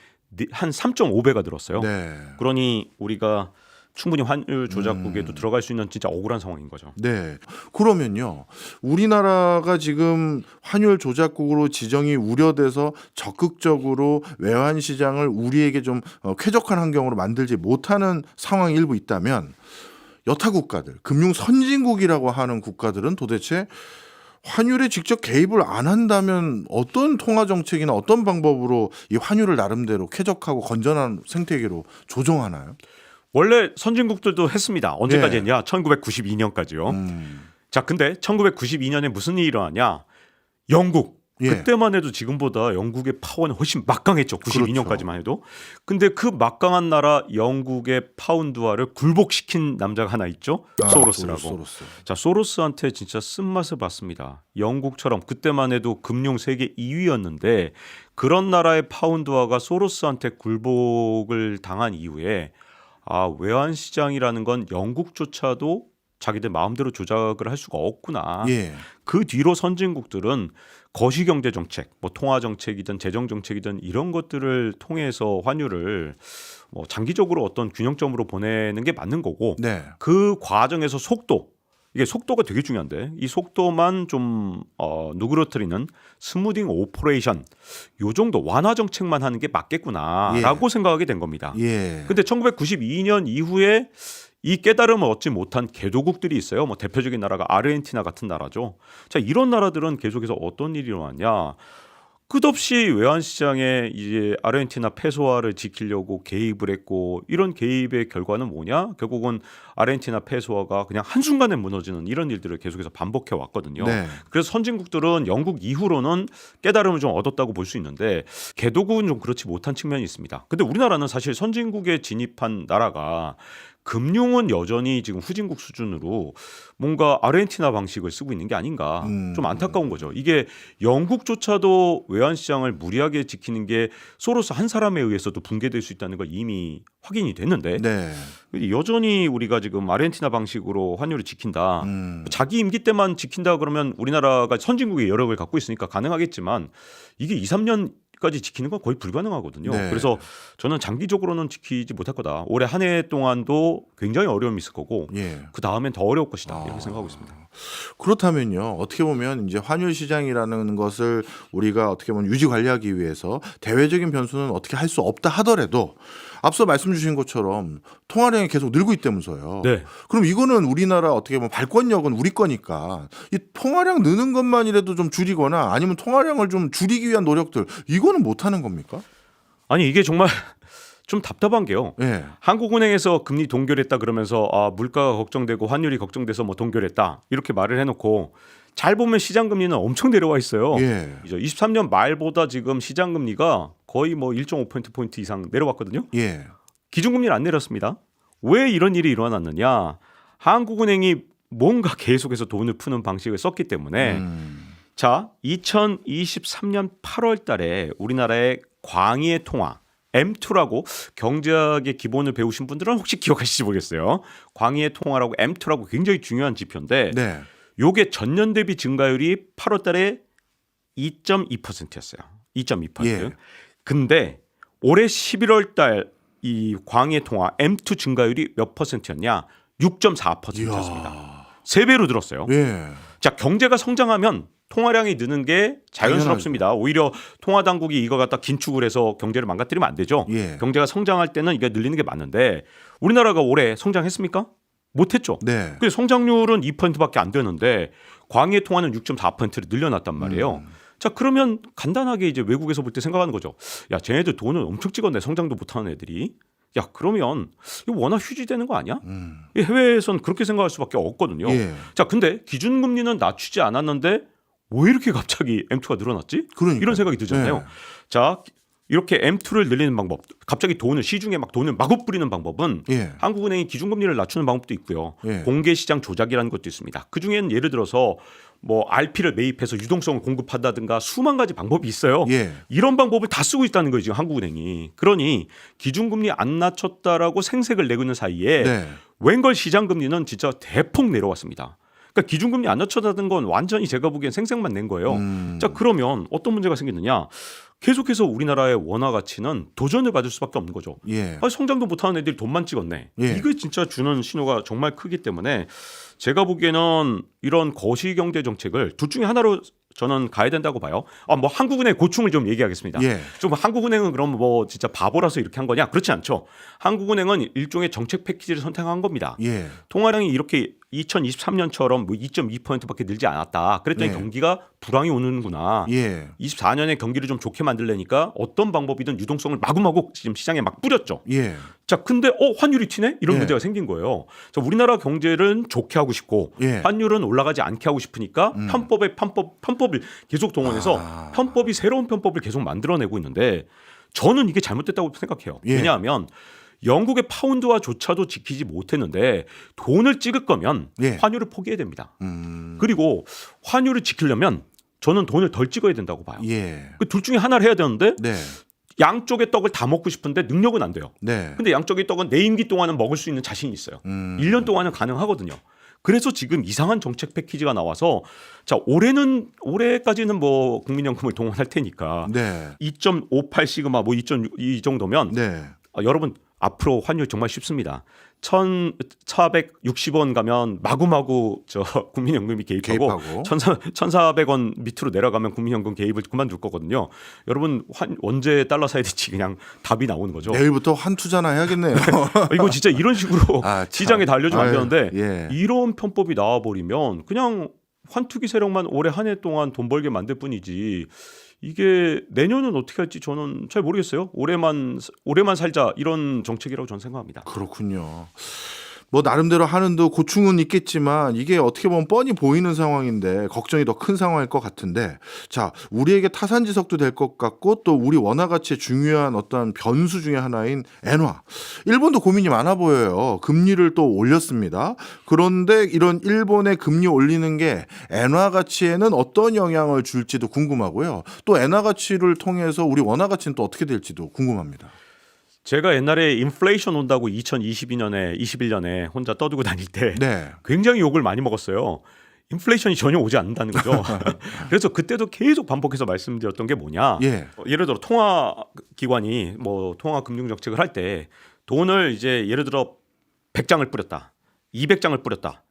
한 3.5배가 늘었어요. 네. 그러니 우리가 충분히 환율 조작국에도 들어갈 수 있는 진짜 억울한 상황인 거죠. 네. 그러면요. 우리나라가 지금 환율 조작국으로 지정이 우려돼서 적극적으로 외환 시장을 우리에게 좀 쾌적한 환경으로 만들지 못하는 상황이 일부 있다면 여타 국가들, 금융 선진국이라고 하는 국가들은 도대체 환율에 직접 개입을 안 한다면 어떤 통화 정책이나 어떤 방법으로 이 환율을 나름대로 쾌적하고 건전한 생태계로 조정하나요? 원래 선진국들도 했습니다. 언제까지 예. 했냐? 1992년까지요. 자, 근데 1992년에 무슨 일이 일어나냐? 영국, 예. 그때만 해도 지금보다 영국의 파워는 훨씬 막강했죠. 92년까지만 해도. 근데 그 막강한 나라 영국의 파운드화를 굴복시킨 남자가 하나 있죠. 소로스라고. 소로스. 자, 소로스한테 진짜 쓴맛을 봤습니다. 영국처럼 그때만 해도 금융 세계 2위였는데 그런 나라의 파운드화가 소로스한테 굴복을 당한 이후에 외환 시장이라는 건 영국조차도 자기들 마음대로 조작을 할 수가 없구나. 예. 그 뒤로 선진국들은 거시경제 정책, 뭐 통화 정책이든 재정 정책이든 이런 것들을 통해서 환율을 장기적으로 어떤 균형점으로 보내는 게 맞는 거고 네. 그 과정에서 이게 속도가 되게 중요한데 이 속도만 좀 누그러뜨리는 스무딩 오퍼레이션 요 정도 완화 정책만 하는 게 맞겠구나라고 생각하게 된 겁니다. 예. 근데 1992년 이후에 이 깨달음을 얻지 못한 개도국들이 있어요. 뭐 대표적인 나라가 아르헨티나 같은 나라죠. 자, 이런 나라들은 계속해서 어떤 일이 일어났냐? 끝없이 외환 시장에 이제 아르헨티나 페소화를 지키려고 개입을 했고 이런 개입의 결과는 뭐냐? 결국은 아르헨티나 페소화가 그냥 한순간에 무너지는 이런 일들을 계속해서 반복해 왔거든요. 네. 그래서 선진국들은 영국 이후로는 깨달음을 좀 얻었다고 볼 수 있는데 개도국은 좀 그렇지 못한 측면이 있습니다. 근데 우리나라는 사실 선진국에 진입한 나라가 금융은 여전히 지금 후진국 수준으로 뭔가 아르헨티나 방식을 쓰고 있는 게 아닌가 좀 안타까운 거죠. 이게 영국조차도 외환시장을 무리하게 지키는 게 소로스 한 사람에 의해서도 붕괴될 수 있다는 걸 이미 확인이 됐는데 네. 여전히 우리가 지금 아르헨티나 방식으로 환율을 지킨다. 자기 임기 때만 지킨다 그러면 우리나라가 선진국의 여력을 갖고 있으니까 가능하겠지만 이게 2, 3년까지 지키는 건 거의 불가능하거든요. 네. 그래서 저는 장기적으로는 지키지 못할 거다. 올해 한 해 동안도 굉장히 어려움이 있을 거고 예. 그 다음엔 더 어려울 것이다. 이렇게 생각하고 있습니다. 그렇다면요. 어떻게 보면 이제 환율 시장이라는 것을 우리가 어떻게 보면 유지 관리하기 위해서 대외적인 변수는 어떻게 할 수 없다 하더라도 앞서 말씀 주신 것처럼 통화량이 계속 늘고 있다면서요. 네. 그럼 이거는 우리나라 어떻게 보면 발권력은 우리 거니까 이 통화량 느는 것만이라도 좀 줄이거나 아니면 통화량을 좀 줄이기 위한 노력들 이거는 못 하는 겁니까? 아니 이게 정말 좀 답답한 게요. 예. 한국은행에서 금리 동결했다 그러면서 물가가 걱정되고 환율이 걱정돼서 뭐 동결했다 이렇게 말을 해놓고 잘 보면 시장 금리는 엄청 내려와 있어요. 예. 23년 말보다 지금 시장 금리가 거의 뭐 1.5% 이상 내려왔거든요. 예. 기준금리는 안 내렸습니다. 왜 이런 일이 일어났느냐? 한국은행이 뭔가 계속해서 돈을 푸는 방식을 썼기 때문에 자, 2023년 8월 달에 우리나라의 광의의 통화 M2라고 경제학의 기본을 배우신 분들은 혹시 기억하실지 모르겠어요. 광의의 통화라고 M2라고 굉장히 중요한 지표인데 네. 요게 전년 대비 증가율이 8월 달에 2.2%였어요. 2.2%. 예. 근데 올해 11월 달 이 광의의 통화 M2 증가율이 몇 퍼센트였냐? 6.4%였습니다. 3배로 늘었어요. 예. 자, 경제가 성장하면 통화량이 느는 게 자연스럽습니다. 오히려 통화 당국이 이거 갖다 긴축을 해서 경제를 망가뜨리면 안 되죠. 예. 경제가 성장할 때는 이게 늘리는 게 맞는데 우리나라가 올해 성장했습니까? 못했죠. 네. 그 성장률은 2%밖에 안 되는데 광의의 통화는 6.4%를 늘려놨단 말이에요. 자, 그러면 간단하게 이제 외국에서 볼 때 생각하는 거죠. 야, 쟤네들 돈을 엄청 찍었네. 성장도 못하는 애들이. 야, 그러면 이거 워낙 휴지되는 거 아니야? 이 해외에선 그렇게 생각할 수밖에 없거든요. 예. 자, 근데 기준금리는 낮추지 않았는데 왜 이렇게 갑자기 M2가 늘어났지? 그러니까요. 이런 생각이 들잖아요. 네. 자, 이렇게 M2를 늘리는 방법, 갑자기 시중에 막 돈을 마구 뿌리는 방법은 예. 한국은행이 기준금리를 낮추는 방법도 있고요. 예. 공개시장 조작이라는 것도 있습니다. 그중에는 예를 들어서 뭐 RP를 매입해서 유동성을 공급한다든가 수만 가지 방법이 있어요. 예. 이런 방법을 다 쓰고 있다는 거예요, 지금 한국은행이. 그러니 기준금리 안 낮췄다라고 생색을 내고 있는 사이에 네. 웬걸 시장금리는 진짜 대폭 내려왔습니다. 그러니까 기준금리 안 낮춰다는 건 완전히 제가 보기엔 생색만 낸 거예요. 자, 그러면 어떤 문제가 생기느냐? 계속해서 우리나라의 원화 가치는 도전을 받을 수밖에 없는 거죠. 예. 성장도 못하는 애들이 돈만 찍었네. 예. 이게 진짜 주는 신호가 정말 크기 때문에 제가 보기에는 이런 거시경제 정책을 둘 중에 하나로 저는 가야 된다고 봐요. 뭐 한국은행 고충을 좀 얘기하겠습니다. 예. 좀 한국은행은 그럼 뭐 진짜 바보라서 이렇게 한 거냐? 그렇지 않죠. 한국은행은 일종의 정책 패키지를 선택한 겁니다. 예. 통화량이 이렇게 2023년처럼 뭐 2.2%밖에 늘지 않았다. 그랬더니 네. 경기가 불황이 오는구나. 예. 24년에 경기를 좀 좋게 만들려니까 어떤 방법이든 유동성을 마구마구 지금 시장에 막 뿌렸죠. 예. 자, 근데 환율이 튀네? 이런 예. 문제가 생긴 거예요. 자, 우리나라 경제를 좋게 하고 싶고 예. 환율은 올라가지 않게 하고 싶으니까 편법을 계속 동원해서 편법이 새로운 편법을 계속 만들어내고 있는데 저는 이게 잘못됐다고 생각해요. 예. 왜냐하면 영국의 파운드화조차도 지키지 못했는데 돈을 찍을 거면 예. 환율을 포기해야 됩니다. 그리고 환율을 지키려면 저는 돈을 덜 찍어야 된다고 봐요. 예. 그 둘 중에 하나를 해야 되는데 네. 양쪽의 떡을 다 먹고 싶은데 능력은 안 돼요. 네. 근데 양쪽의 떡은 내 임기 동안은 먹을 수 있는 자신이 있어요. 1년 동안은 가능하거든요. 그래서 지금 이상한 정책 패키지가 나와서 자, 올해까지는 뭐 국민연금을 동원할 테니까 네. 2.58 시그마 뭐 2.2 정도면 네. 여러분 앞으로 환율 정말 쉽습니다. 1,460원 가면 마구마구 저 국민연금이 개입하고 1,400원 밑으로 내려가면 국민연금 개입을 그만둘 거거든요. 여러분 언제 달러 사야 될지 그냥 답이 나오는 거죠. 내일부터 환 투자나 해야겠네요. 이거 진짜 이런 식으로 시장에 다 알려주면 안 되는데 예. 이런 편법이 나와버리면 그냥 환투기 세력만 올해 한 해 동안 돈 벌게 만들 뿐이지 이게 내년은 어떻게 할지 저는 잘 모르겠어요. 올해만 살자 이런 정책이라고 저는 생각합니다. 그렇군요. 뭐 나름대로 하는도 고충은 있겠지만 이게 어떻게 보면 뻔히 보이는 상황인데 걱정이 더 큰 상황일 것 같은데 자 우리에게 타산지석도 될 것 같고 또 우리 원화 가치의 중요한 어떤 변수 중에 하나인 엔화 일본도 고민이 많아 보여요. 금리를 또 올렸습니다. 그런데 이런 일본의 금리 올리는 게 엔화 가치에는 어떤 영향을 줄지도 궁금하고요. 또 엔화 가치를 통해서 우리 원화 가치는 또 어떻게 될지도 궁금합니다. 제가 옛날에 인플레이션 온다고 2022년에 21년에 혼자 떠들고 다닐 때 네. 굉장히 욕을 많이 먹었어요. 인플레이션이 전혀 오지 않는다는 거죠. 그래서 그때도 계속 반복해서 말씀드렸던 게 뭐냐. 예. 예를 들어 통화기관이 뭐 통화금융정책을 할 때 돈을 이제 예를 들어 100장을 뿌렸다. 200장을 뿌렸다.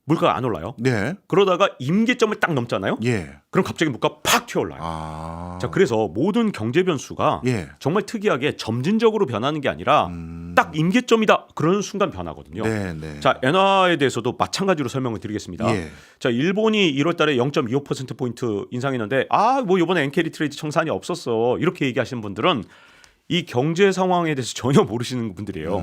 물가가 안 올라요. 네. 그러다가 임계점을 딱 넘잖아요. 예. 그럼 갑자기 물가가 팍 튀어올라요. 자, 그래서 모든 경제 변수가 예. 정말 특이하게 점진적으로 변하는 게 아니라 딱 임계점이다. 그런 순간 변하거든요. 네, 네. 자, 엔화에 대해서도 마찬가지로 설명을 드리겠습니다. 예. 자, 일본이 1월 달에 0.25% 포인트 인상했는데 뭐 이번에 엔캐리 트레이드 청산이 없었어. 이렇게 얘기하시는 분들은 이 경제 상황에 대해서 전혀 모르시는 분들이에요.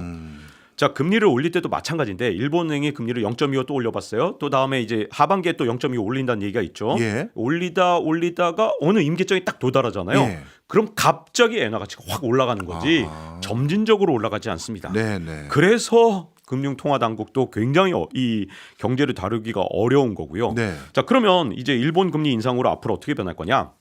자, 금리를 올릴 때도 마찬가지인데 일본은행이 금리를 0.25 또 올려봤어요. 또 다음에 이제 하반기에 또 0.25 올린다는 얘기가 있죠. 예. 올리다가 어느 임계점이 딱 도달하잖아요. 예. 그럼 갑자기 엔화 가치가 확 올라가는 거지 점진적으로 올라가지 않습니다. 네, 네. 그래서 금융통화당국도 굉장히 이 경제를 다루기가 어려운 거고요. 네. 자, 그러면 이제 일본 금리 인상으로 앞으로 어떻게 변할 거냐?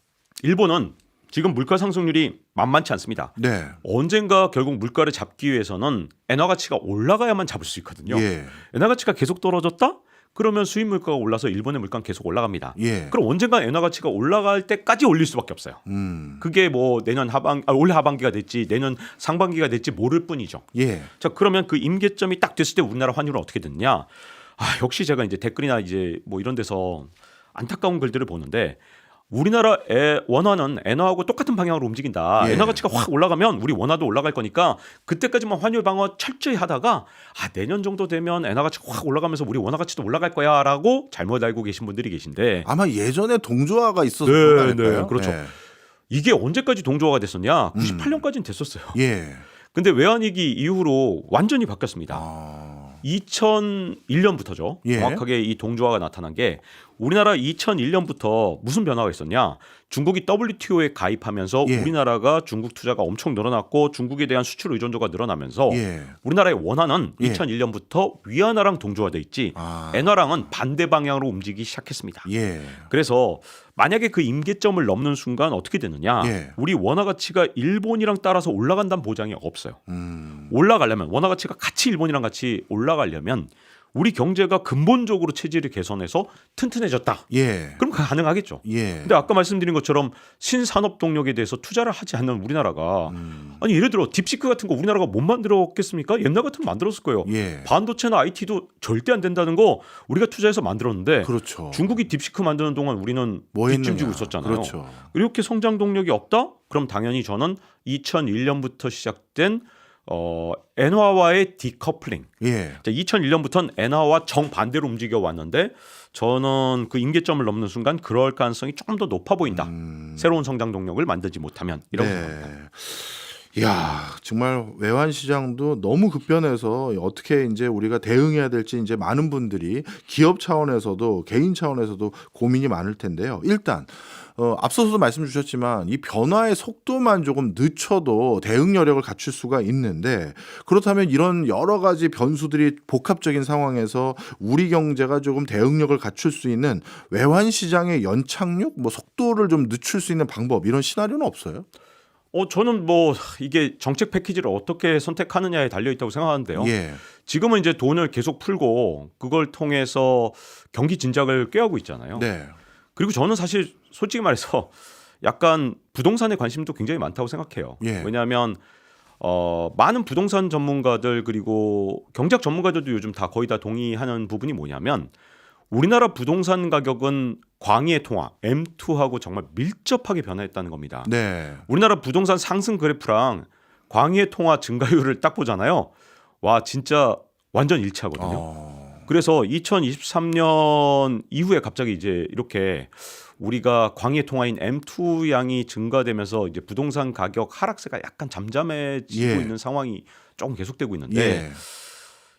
일본은 지금 물가 상승률이 만만치 않습니다. 네. 언젠가 결국 물가를 잡기 위해서는 엔화 가치가 올라가야만 잡을 수 있거든요. 예. 엔화 가치가 계속 떨어졌다? 그러면 수입 물가가 올라서 일본의 물가는 계속 올라갑니다. 예. 그럼 언젠가 엔화 가치가 올라갈 때까지 올릴 수밖에 없어요. 그게 뭐 내년 올해 하반기가 될지 내년 상반기가 될지 모를 뿐이죠. 예. 자, 그러면 그 임계점이 딱 됐을 때 우리나라 환율은 어떻게 됐냐? 역시 제가 이제 댓글이나 이제 뭐 이런 데서 안타까운 글들을 보는데 우리나라 원화는 엔화하고 똑같은 방향으로 움직인다. 예. 엔화 가치가 확 올라가면 우리 원화도 올라갈 거니까 그때까지만 환율 방어 철저히 하다가 내년 정도 되면 엔화 가치가 확 올라가면서 우리 원화 가치도 올라갈 거야라고 잘못 알고 계신 분들이 계신데 아마 예전에 동조화가 있었을 네, 거예요. 네, 그렇죠. 네. 이게 언제까지 동조화가 됐었냐? 98년까지는 됐었어요. 예. 근데 외환위기 이후로 완전히 바뀌었습니다. 2001년부터죠. 예. 정확하게 이 동조화가 나타난 게 우리나라 2001년부터 무슨 변화가 있었냐? 중국이 WTO에 가입하면서 예. 우리나라가 중국 투자가 엄청 늘어났고 중국에 대한 수출 의존도가 늘어나면서 예. 우리나라의 원화는 예. 2001년부터 위안화랑 동조화돼 있지 엔화랑은 반대 방향으로 움직이기 시작했습니다. 예. 그래서 만약에 그 임계점을 넘는 순간 어떻게 되느냐? 예. 우리 원화 가치가 일본이랑 따라서 올라간다는 보장이 없어요. 올라가려면 원화 가치가 같이 일본이랑 같이 올라가려면 우리 경제가 근본적으로 체질을 개선해서 튼튼해졌다. 예. 그럼 가능하겠죠. 예. 근데 아까 말씀드린 것처럼 신산업 동력에 대해서 투자를 하지 않는 우리나라가 아니 예를 들어 딥시크 같은 거 우리나라가 못 만들었겠습니까? 옛날 같으면 만들었을 거예요. 예. 반도체나 IT도 절대 안 된다는 거 우리가 투자해서 만들었는데 그렇죠. 중국이 딥시크 만드는 동안 우리는 뭐 뒷짐 지고 했느냐. 있었잖아요. 그렇죠. 이렇게 성장 동력이 없다? 그럼 당연히 저는 2001년부터 시작된 엔화와의 디커플링. 예. 2001년부터는 엔화와 정반대로 움직여 왔는데 저는 그 임계점을 넘는 순간 그럴 가능성이 조금 더 높아 보인다. 새로운 성장 동력을 만들지 못하면 이라고 생각합니다. 이야, 정말 외환 시장도 너무 급변해서 어떻게 이제 우리가 대응해야 될지 이제 많은 분들이 기업 차원에서도 개인 차원에서도 고민이 많을 텐데요. 일단 앞서서도 말씀 주셨지만 이 변화의 속도만 조금 늦춰도 대응 여력을 갖출 수가 있는데, 그렇다면 이런 여러 가지 변수들이 복합적인 상황에서 우리 경제가 조금 대응력을 갖출 수 있는 외환 시장의 연착륙, 뭐 속도를 좀 늦출 수 있는 방법, 이런 시나리오는 없어요? 저는 뭐 이게 정책 패키지를 어떻게 선택하느냐에 달려 있다고 생각하는데요. 예. 지금은 이제 돈을 계속 풀고 그걸 통해서 경기 진작을 꾀하고 있잖아요. 네. 그리고 저는 사실 솔직히 말해서 약간 부동산에 관심도 굉장히 많다고 생각해요. 예. 왜냐하면 많은 부동산 전문가들 그리고 경제학 전문가들도 요즘 다 거의 다 동의하는 부분이 뭐냐면 우리나라 부동산 가격은 광의의 통화 M2하고 정말 밀접하게 변화했다는 겁니다. 네. 우리나라 부동산 상승 그래프랑 광의의 통화 증가율을 딱 보잖아요. 와 진짜 완전 일치하거든요. 그래서 2023년 이후에 갑자기 이제 이렇게 우리가 광의의 통화인 M2 양이 증가되면서 이제 부동산 가격 하락세가 약간 잠잠해지고 예. 있는 상황이 조금 계속되고 있는데 예.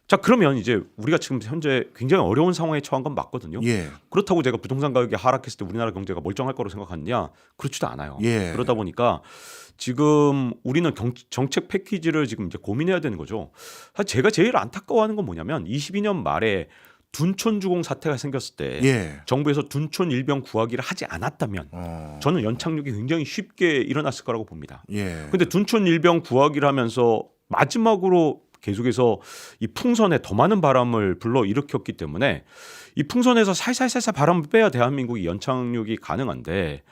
자 그러면 이제 우리가 지금 현재 굉장히 어려운 상황에 처한 건 맞거든요. 예. 그렇다고 제가 부동산 가격이 하락했을 때 우리나라 경제가 멀쩡할 거라고 생각하느냐? 그렇지도 않아요. 예. 그러다 보니까 지금 우리는 정책 패키지를 지금 이제 고민해야 되는 거죠. 사실 제가 제일 안타까워하는 건 뭐냐면 22년 말에 둔촌주공 사태가 생겼을 때 예. 정부에서 둔촌 일병 구하기를 하지 않았다면 저는 연착륙이 굉장히 쉽게 일어났을 거라고 봅니다. 예. 근데 둔촌 일병 구하기를 하면서 마지막으로 계속해서 이 풍선에 더 많은 바람을 불러 일으켰기 때문에 이 풍선에서 살살살살 바람을 빼야 대한민국이 연착륙이 가능한데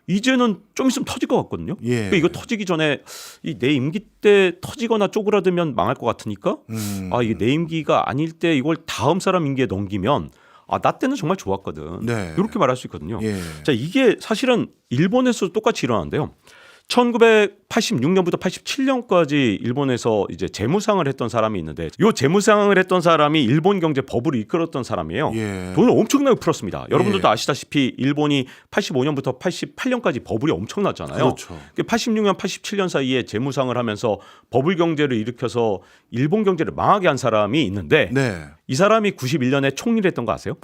이제는 좀 있으면 터질 것 같거든요. 예. 그러니까 이거 터지기 전에 내 임기 때 터지거나 쪼그라들면 망할 것 같으니까 이게 내 임기가 아닐 때 이걸 다음 사람 임기에 넘기면 나 때는 정말 좋았거든. 네. 이렇게 말할 수 있거든요. 예. 자 이게 사실은 일본에서도 똑같이 일어나는데요. 1986년부터 87년까지 일본에서 이제 재무상을 했던 사람이 있는데 이 재무상을 했던 사람이 일본 경제 버블을 이끌었던 사람이에요. 예. 돈을 엄청나게 풀었습니다. 여러분들도 예. 아시다시피 일본이 85년부터 88년까지 버블이 엄청났잖아요. 그렇죠. 86년, 87년 사이에 재무상을 하면서 버블 경제를 일으켜서 일본 경제를 망하게 한 사람이 있는데 네. 이 사람이 91년에 총리를 했던 거 아세요?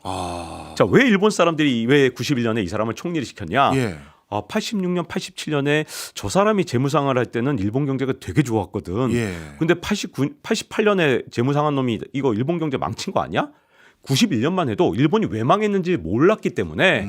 자, 왜 일본 사람들이 왜 91년에 이 사람을 총리를 시켰냐? 예. 86년, 87년에 저 사람이 재무상을 할 때는 일본 경제가 되게 좋았거든. 예. 근데 88년에 재무상한 놈이 이거 일본 경제 망친 거 아니야? 91년만 해도 일본이 왜 망했는지 몰랐기 때문에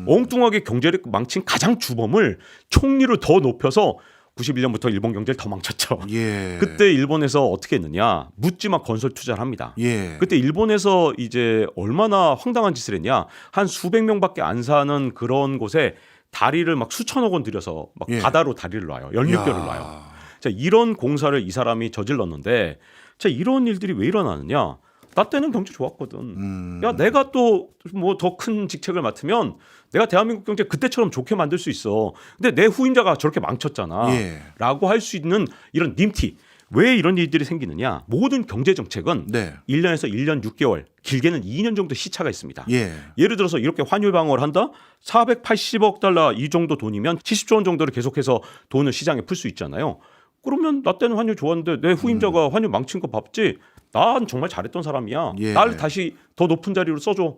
엉뚱하게 경제를 망친 가장 주범을 총리로 더 높여서 91년부터 일본 경제를 더 망쳤죠. 예. 그때 일본에서 어떻게 했느냐? 묻지마 건설 투자를 합니다. 예. 그때 일본에서 이제 얼마나 황당한 짓을 했냐? 한 수백 명밖에 안 사는 그런 곳에 다리를 막 수천억 원 들여서 막 예. 바다로 다리를 놔요. 연륙교를 놔요. 자, 이런 공사를 이 사람이 저질렀는데 자, 이런 일들이 왜 일어나느냐? 나 때는 경제 좋았거든. 야, 내가 또 뭐 더 큰 직책을 맡으면 내가 대한민국 경제 그때처럼 좋게 만들 수 있어. 근데 내 후임자가 저렇게 망쳤잖아. 예. 라고 할 수 있는 이런 님티. 왜 이런 일들이 생기느냐? 모든 경제 정책은 네. 1년에서 1년 6개월, 길게는 2년 정도 시차가 있습니다. 예. 예를 들어서 이렇게 환율 방어를 한다? 480억 달러 이 정도 돈이면 70조 원 정도를 계속해서 돈을 시장에 풀 수 있잖아요. 그러면 나 때는 환율 좋았는데 내 후임자가 환율 망친 거 봤지? 난 정말 잘했던 사람이야. 예. 나를 다시 더 높은 자리로 써줘.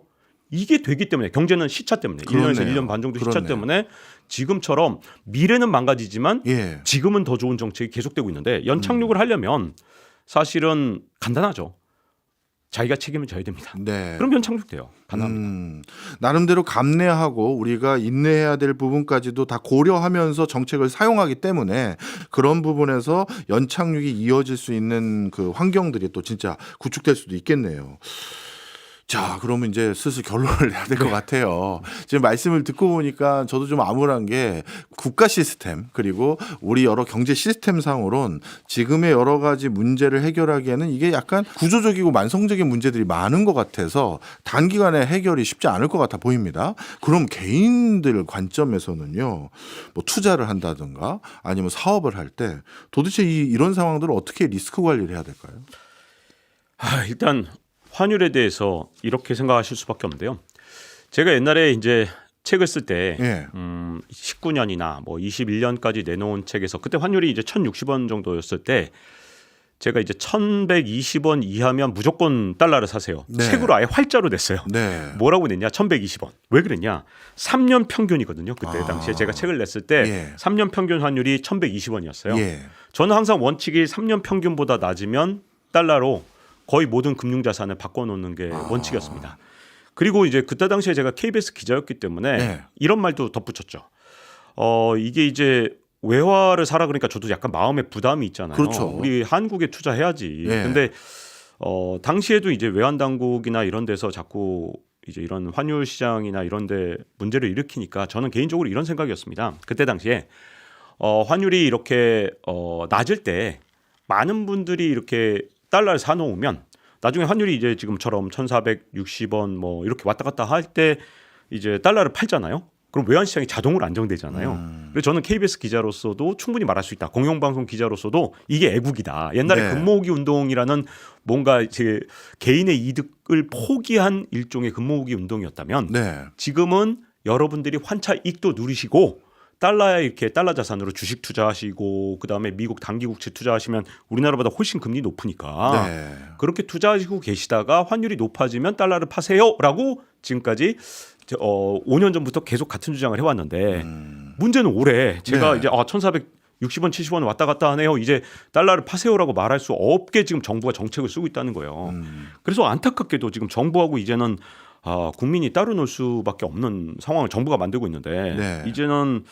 이게 되기 때문에 경제는 시차 때문에 그러네요. 1년에서 1년 반 정도 시차 그러네요. 때문에 지금처럼 미래는 망가지지만 예. 지금은 더 좋은 정책이 계속되고 있는데 연착륙을 하려면 사실은 간단하죠. 자기가 책임을 져야 됩니다. 네. 그럼 연착륙돼요. 간단합니다. 나름대로 감내하고 우리가 인내해야 될 부분까지도 다 고려하면서 정책을 사용하기 때문에 그런 부분에서 연착륙이 이어질 수 있는 그 환경들이 또 진짜 구축될 수도 있겠네요. 자, 그러면 이제 슬슬 결론을 내야 될 것 같아요. 지금 말씀을 듣고 보니까 저도 좀 암울한 게 국가 시스템 그리고 우리 여러 경제 시스템 상으론 지금의 여러 가지 문제를 해결하기에는 이게 약간 구조적이고 만성적인 문제들이 많은 것 같아서 단기간에 해결이 쉽지 않을 것 같아 보입니다. 그럼 개인들 관점에서는요, 뭐 투자를 한다든가 아니면 사업을 할 때 도대체 이런 상황들을 어떻게 리스크 관리를 해야 될까요? 일단 환율에 대해서 이렇게 생각하실 수밖에 없는데요. 제가 옛날에 이제 책을 쓸 때 예. 19년이나 뭐 21년까지 내놓은 책에서 그때 환율이 이제 1,060원 정도였을 때 제가 이제 1,120원 이하면 무조건 달러를 사세요. 네. 책으로 아예 활자로 냈어요. 네. 뭐라고 냈냐? 1,120원. 왜 그랬냐? 3년 평균이거든요. 그때 당시에 제가 책을 냈을 때 예. 3년 평균 환율이 1,120원이었어요. 예. 저는 항상 원칙이 3년 평균보다 낮으면 달러로 거의 모든 금융자산을 바꿔놓는 게 원칙이었습니다. 그리고 이제 그때 당시에 제가 KBS 기자였기 때문에 네. 이런 말도 덧붙였죠. 이게 이제 외화를 사라 그러니까 저도 약간 마음에 부담이 있잖아요. 그렇죠. 우리 한국에 투자해야지. 네. 근데 당시에도 이제 외환 당국이나 이런 데서 자꾸 이제 이런 환율 시장이나 이런 데 문제를 일으키니까 저는 개인적으로 이런 생각이었습니다. 그때 당시에 환율이 이렇게 낮을 때 많은 분들이 이렇게 달러를 사놓으면 나중에 환율이 이제 지금처럼 1,460원 뭐 이렇게 왔다 갔다 할 때 이제 달러를 팔잖아요. 그럼 외환 시장이 자동으로 안정되잖아요. 그래서 저는 KBS 기자로서도 충분히 말할 수 있다. 공영방송 기자로서도 이게 애국이다. 옛날에 네. 금모으기 운동이라는 뭔가 이제 개인의 이득을 포기한 일종의 금모으기 운동이었다면 네. 지금은 여러분들이 환차 이익도 누리시고 달러에 이렇게 달러 자산으로 주식 투자하시고 그다음에 미국 단기 국채 투자하시면 우리나라보다 훨씬 금리 높으니까 네. 그렇게 투자하시고 계시다가 환율이 높아지면 달러를 파세요라고 지금까지 5년 전부터 계속 같은 주장을 해왔는데 문제는 올해 제가 네. 이제 1,460원, 70원 왔다 갔다 하네요. 이제 달러를 파세요라고 말할 수 없게 지금 정부가 정책을 쓰고 있다는 거예요. 그래서 안타깝게도 지금 정부하고 이제는 국민이 따로 놀 수밖에 없는 상황을 정부가 만들고 있는데 네. 이제는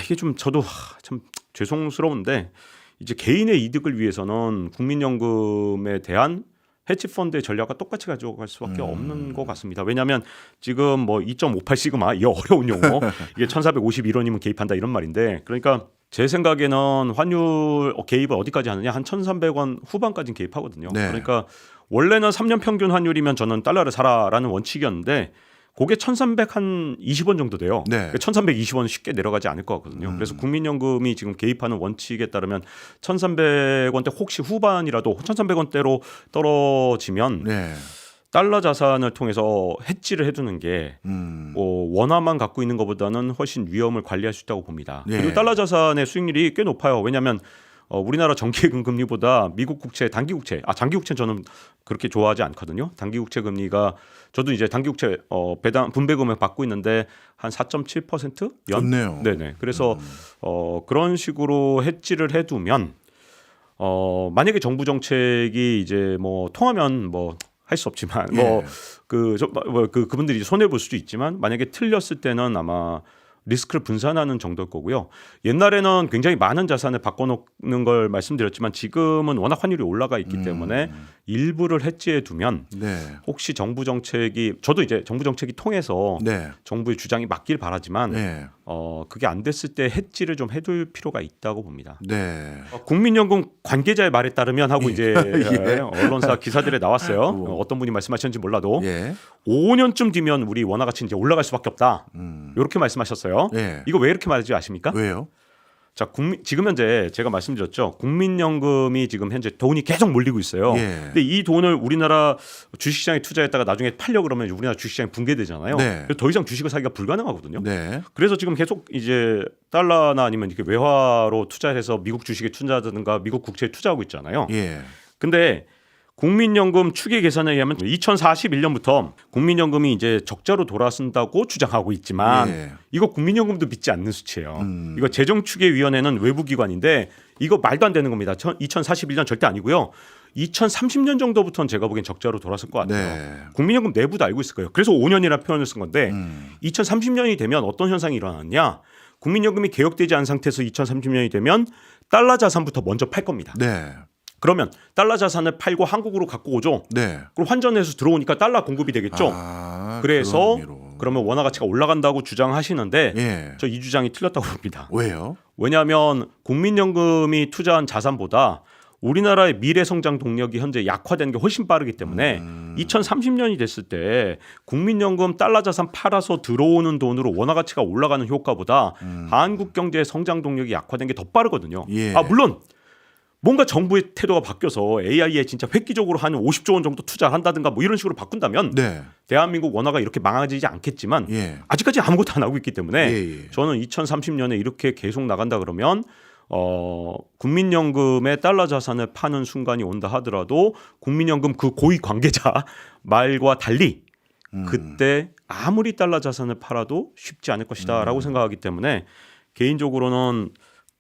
이게 좀 저도 참 죄송스러운데 이제 개인의 이득을 위해서는 국민연금에 대한 헤지펀드의 전략과 똑같이 가져갈 수밖에 없는 것 같습니다. 왜냐하면 지금 뭐 2.58 시그마 이 어려운 용어 이게 1,451원이면 개입한다 이런 말인데 그러니까 제 생각에는 환율 개입을 어디까지 하느냐 한 1,300원 후반까지는 개입하거든요. 네. 그러니까 원래는 3년 평균 환율이면 저는 달러를 사라라는 원칙이었는데 그게 1,320원 정도 돼요. 네. 1,320원 쉽게 내려가지 않을 것 같거든요. 그래서 국민연금이 지금 개입하는 원칙에 따르면 1,300원대 혹시 후반이라도 1,300원대로 떨어지면 네. 달러 자산을 통해서 해지를 해두는 게 원화만 갖고 있는 것보다는 훨씬 위험을 관리할 수 있다고 봅니다. 네. 그리고 달러 자산의 수익률이 꽤 높아요. 왜냐하면 우리나라 정기예금 금리보다 미국 국채 단기 국채 장기 국채는 저는 그렇게 좋아하지 않거든요. 단기 국채 금리가 저도 이제 단기 국채 배당 분배금을 받고 있는데 한 4.7% 좋네요. 네네. 그래서 그런 식으로 해지를 해두면 만약에 정부 정책이 이제 뭐 통하면 뭐 할 수 없지만 예. 그분들이 손해 볼 수도 있지만 만약에 틀렸을 때는 아마 리스크를 분산하는 정도일 거고요. 옛날에는 굉장히 많은 자산을 바꿔놓는 걸 말씀드렸지만 지금은 워낙 환율이 올라가 있기 때문에 일부를 해지해 두면 네. 혹시 정부 정책이 저도 이제 정부 정책이 통해서 네. 정부의 주장이 맞길 바라지만 네. 그게 안 됐을 때 해지를 좀 해둘 필요가 있다고 봅니다. 네. 국민연금 관계자의 말에 따르면 하고 이제 예. 언론사 기사들에 나왔어요. 어떤 분이 말씀하셨는지 몰라도 예. 5년쯤 뒤면 우리 원화 가치 이제 올라갈 수밖에 없다. 이렇게 말씀하셨어요. 예. 이거 왜 이렇게 말하지 아십니까? 왜요? 자, 지금 현재 제가 말씀드렸죠. 국민연금이 지금 현재 돈이 계속 몰리고 있어요. 예. 근데 이 돈을 우리나라 주식시장에 투자했다가 나중에 팔려 그러면 우리나라 주식시장이 붕괴되잖아요. 네. 그래서 더 이상 주식을 사기가 불가능하거든요. 네. 그래서 지금 계속 이제 달러나 아니면 이렇게 외화로 투자해서 미국 주식에 투자하든가 미국 국채에 투자하고 있잖아요. 예. 근데 국민연금 추계 계산에 의하면 2041년부터 국민연금이 이제 적자로 돌아선다고 주장하고 있지만 예. 이거 국민연금도 믿지 않는 수치예요. 이거 재정추계위원회는 외부 기관인데 이거 말도 안 되는 겁니다. 2041년 절대 아니고요. 2030년 정도부터는 제가 보기엔 적자로 돌아설 것 같아요. 네. 국민연금 내부도 알고 있을 거예요. 그래서 5년이라는 표현을 쓴 건데 2030년이 되면 어떤 현상이 일어나느냐. 국민연금이 개혁되지 않은 상태에서 2030년이 되면 달러 자산부터 먼저 팔 겁니다. 네. 그러면 달러 자산을 팔고 한국으로 갖고 오죠. 네. 그럼 환전해서 들어오니까 달러 공급이 되겠죠. 그래서 그러면 원화 가치가 올라간다고 주장하시는데 예. 저 이 주장이 틀렸다고 봅니다. 왜요? 왜냐하면 국민연금이 투자한 자산보다 우리나라의 미래 성장 동력이 현재 약화되는 게 훨씬 빠르기 때문에 2030년이 됐을 때 국민연금 달러 자산 팔아서 들어오는 돈으로 원화 가치가 올라가는 효과보다 한국 경제의 성장 동력이 약화된 게 더 빠르거든요. 예. 물론 뭔가 정부의 태도가 바뀌어서 AI에 진짜 획기적으로 한 50조 원 정도 투자를 한다든가 뭐 이런 식으로 바꾼다면 네. 대한민국 원화가 이렇게 망가지지 않겠지만 예. 아직까지 아무것도 안 하고 있기 때문에 예. 저는 2030년에 이렇게 계속 나간다 그러면 국민연금의 달러 자산을 파는 순간이 온다 하더라도 국민연금 그 고위 관계자 말과 달리 그때 아무리 달러 자산을 팔아도 쉽지 않을 것이다라고 생각하기 때문에 개인적으로는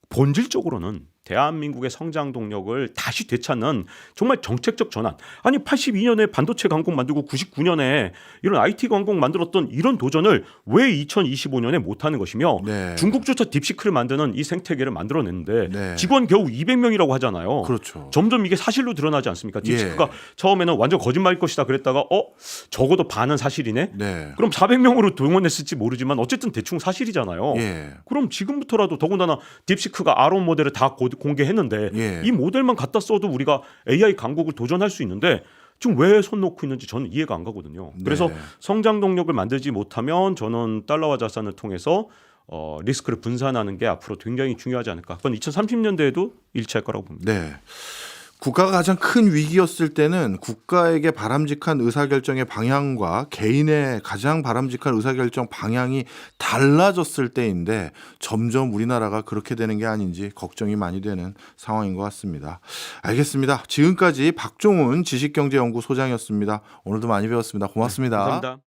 본질적으로는 대한민국의 성장 동력을 다시 되찾는 정말 정책적 전환. 아니 82년에 반도체 강국 만들고 99년에 이런 IT 강국 만들었던 이런 도전을 왜 2025년에 못하는 것이며 네. 중국조차 딥시크를 만드는 이 생태계를 만들어냈는데 네. 직원 겨우 200명이라고 하잖아요. 그렇죠. 점점 이게 사실로 드러나지 않습니까? 딥시크가 예. 처음에는 완전 거짓말일 것이다 그랬다가 적어도 반은 사실이네. 네. 그럼 400명으로 동원했을지 모르지만 어쨌든 대충 사실이잖아요. 예. 그럼 지금부터라도 더군다나 딥시크가 아론 모델을 다 공개했는데 예. 이 모델만 갖다 써도 우리가 AI 강국을 도전할 수 있는데 지금 왜 손 놓고 있는지 저는 이해가 안 가거든요. 네. 그래서 성장 동력을 만들지 못하면 저는 달러화 자산을 통해서 리스크를 분산하는 게 앞으로 굉장히 중요하지 않을까. 그건 2030년대에도 일치할 거라고 봅니다. 네. 국가가 가장 큰 위기였을 때는 국가에게 바람직한 의사결정의 방향과 개인의 가장 바람직한 의사결정 방향이 달라졌을 때인데 점점 우리나라가 그렇게 되는 게 아닌지 걱정이 많이 되는 상황인 것 같습니다. 알겠습니다. 지금까지 박종훈 지식경제연구소장이었습니다. 오늘도 많이 배웠습니다. 고맙습니다. 감사합니다.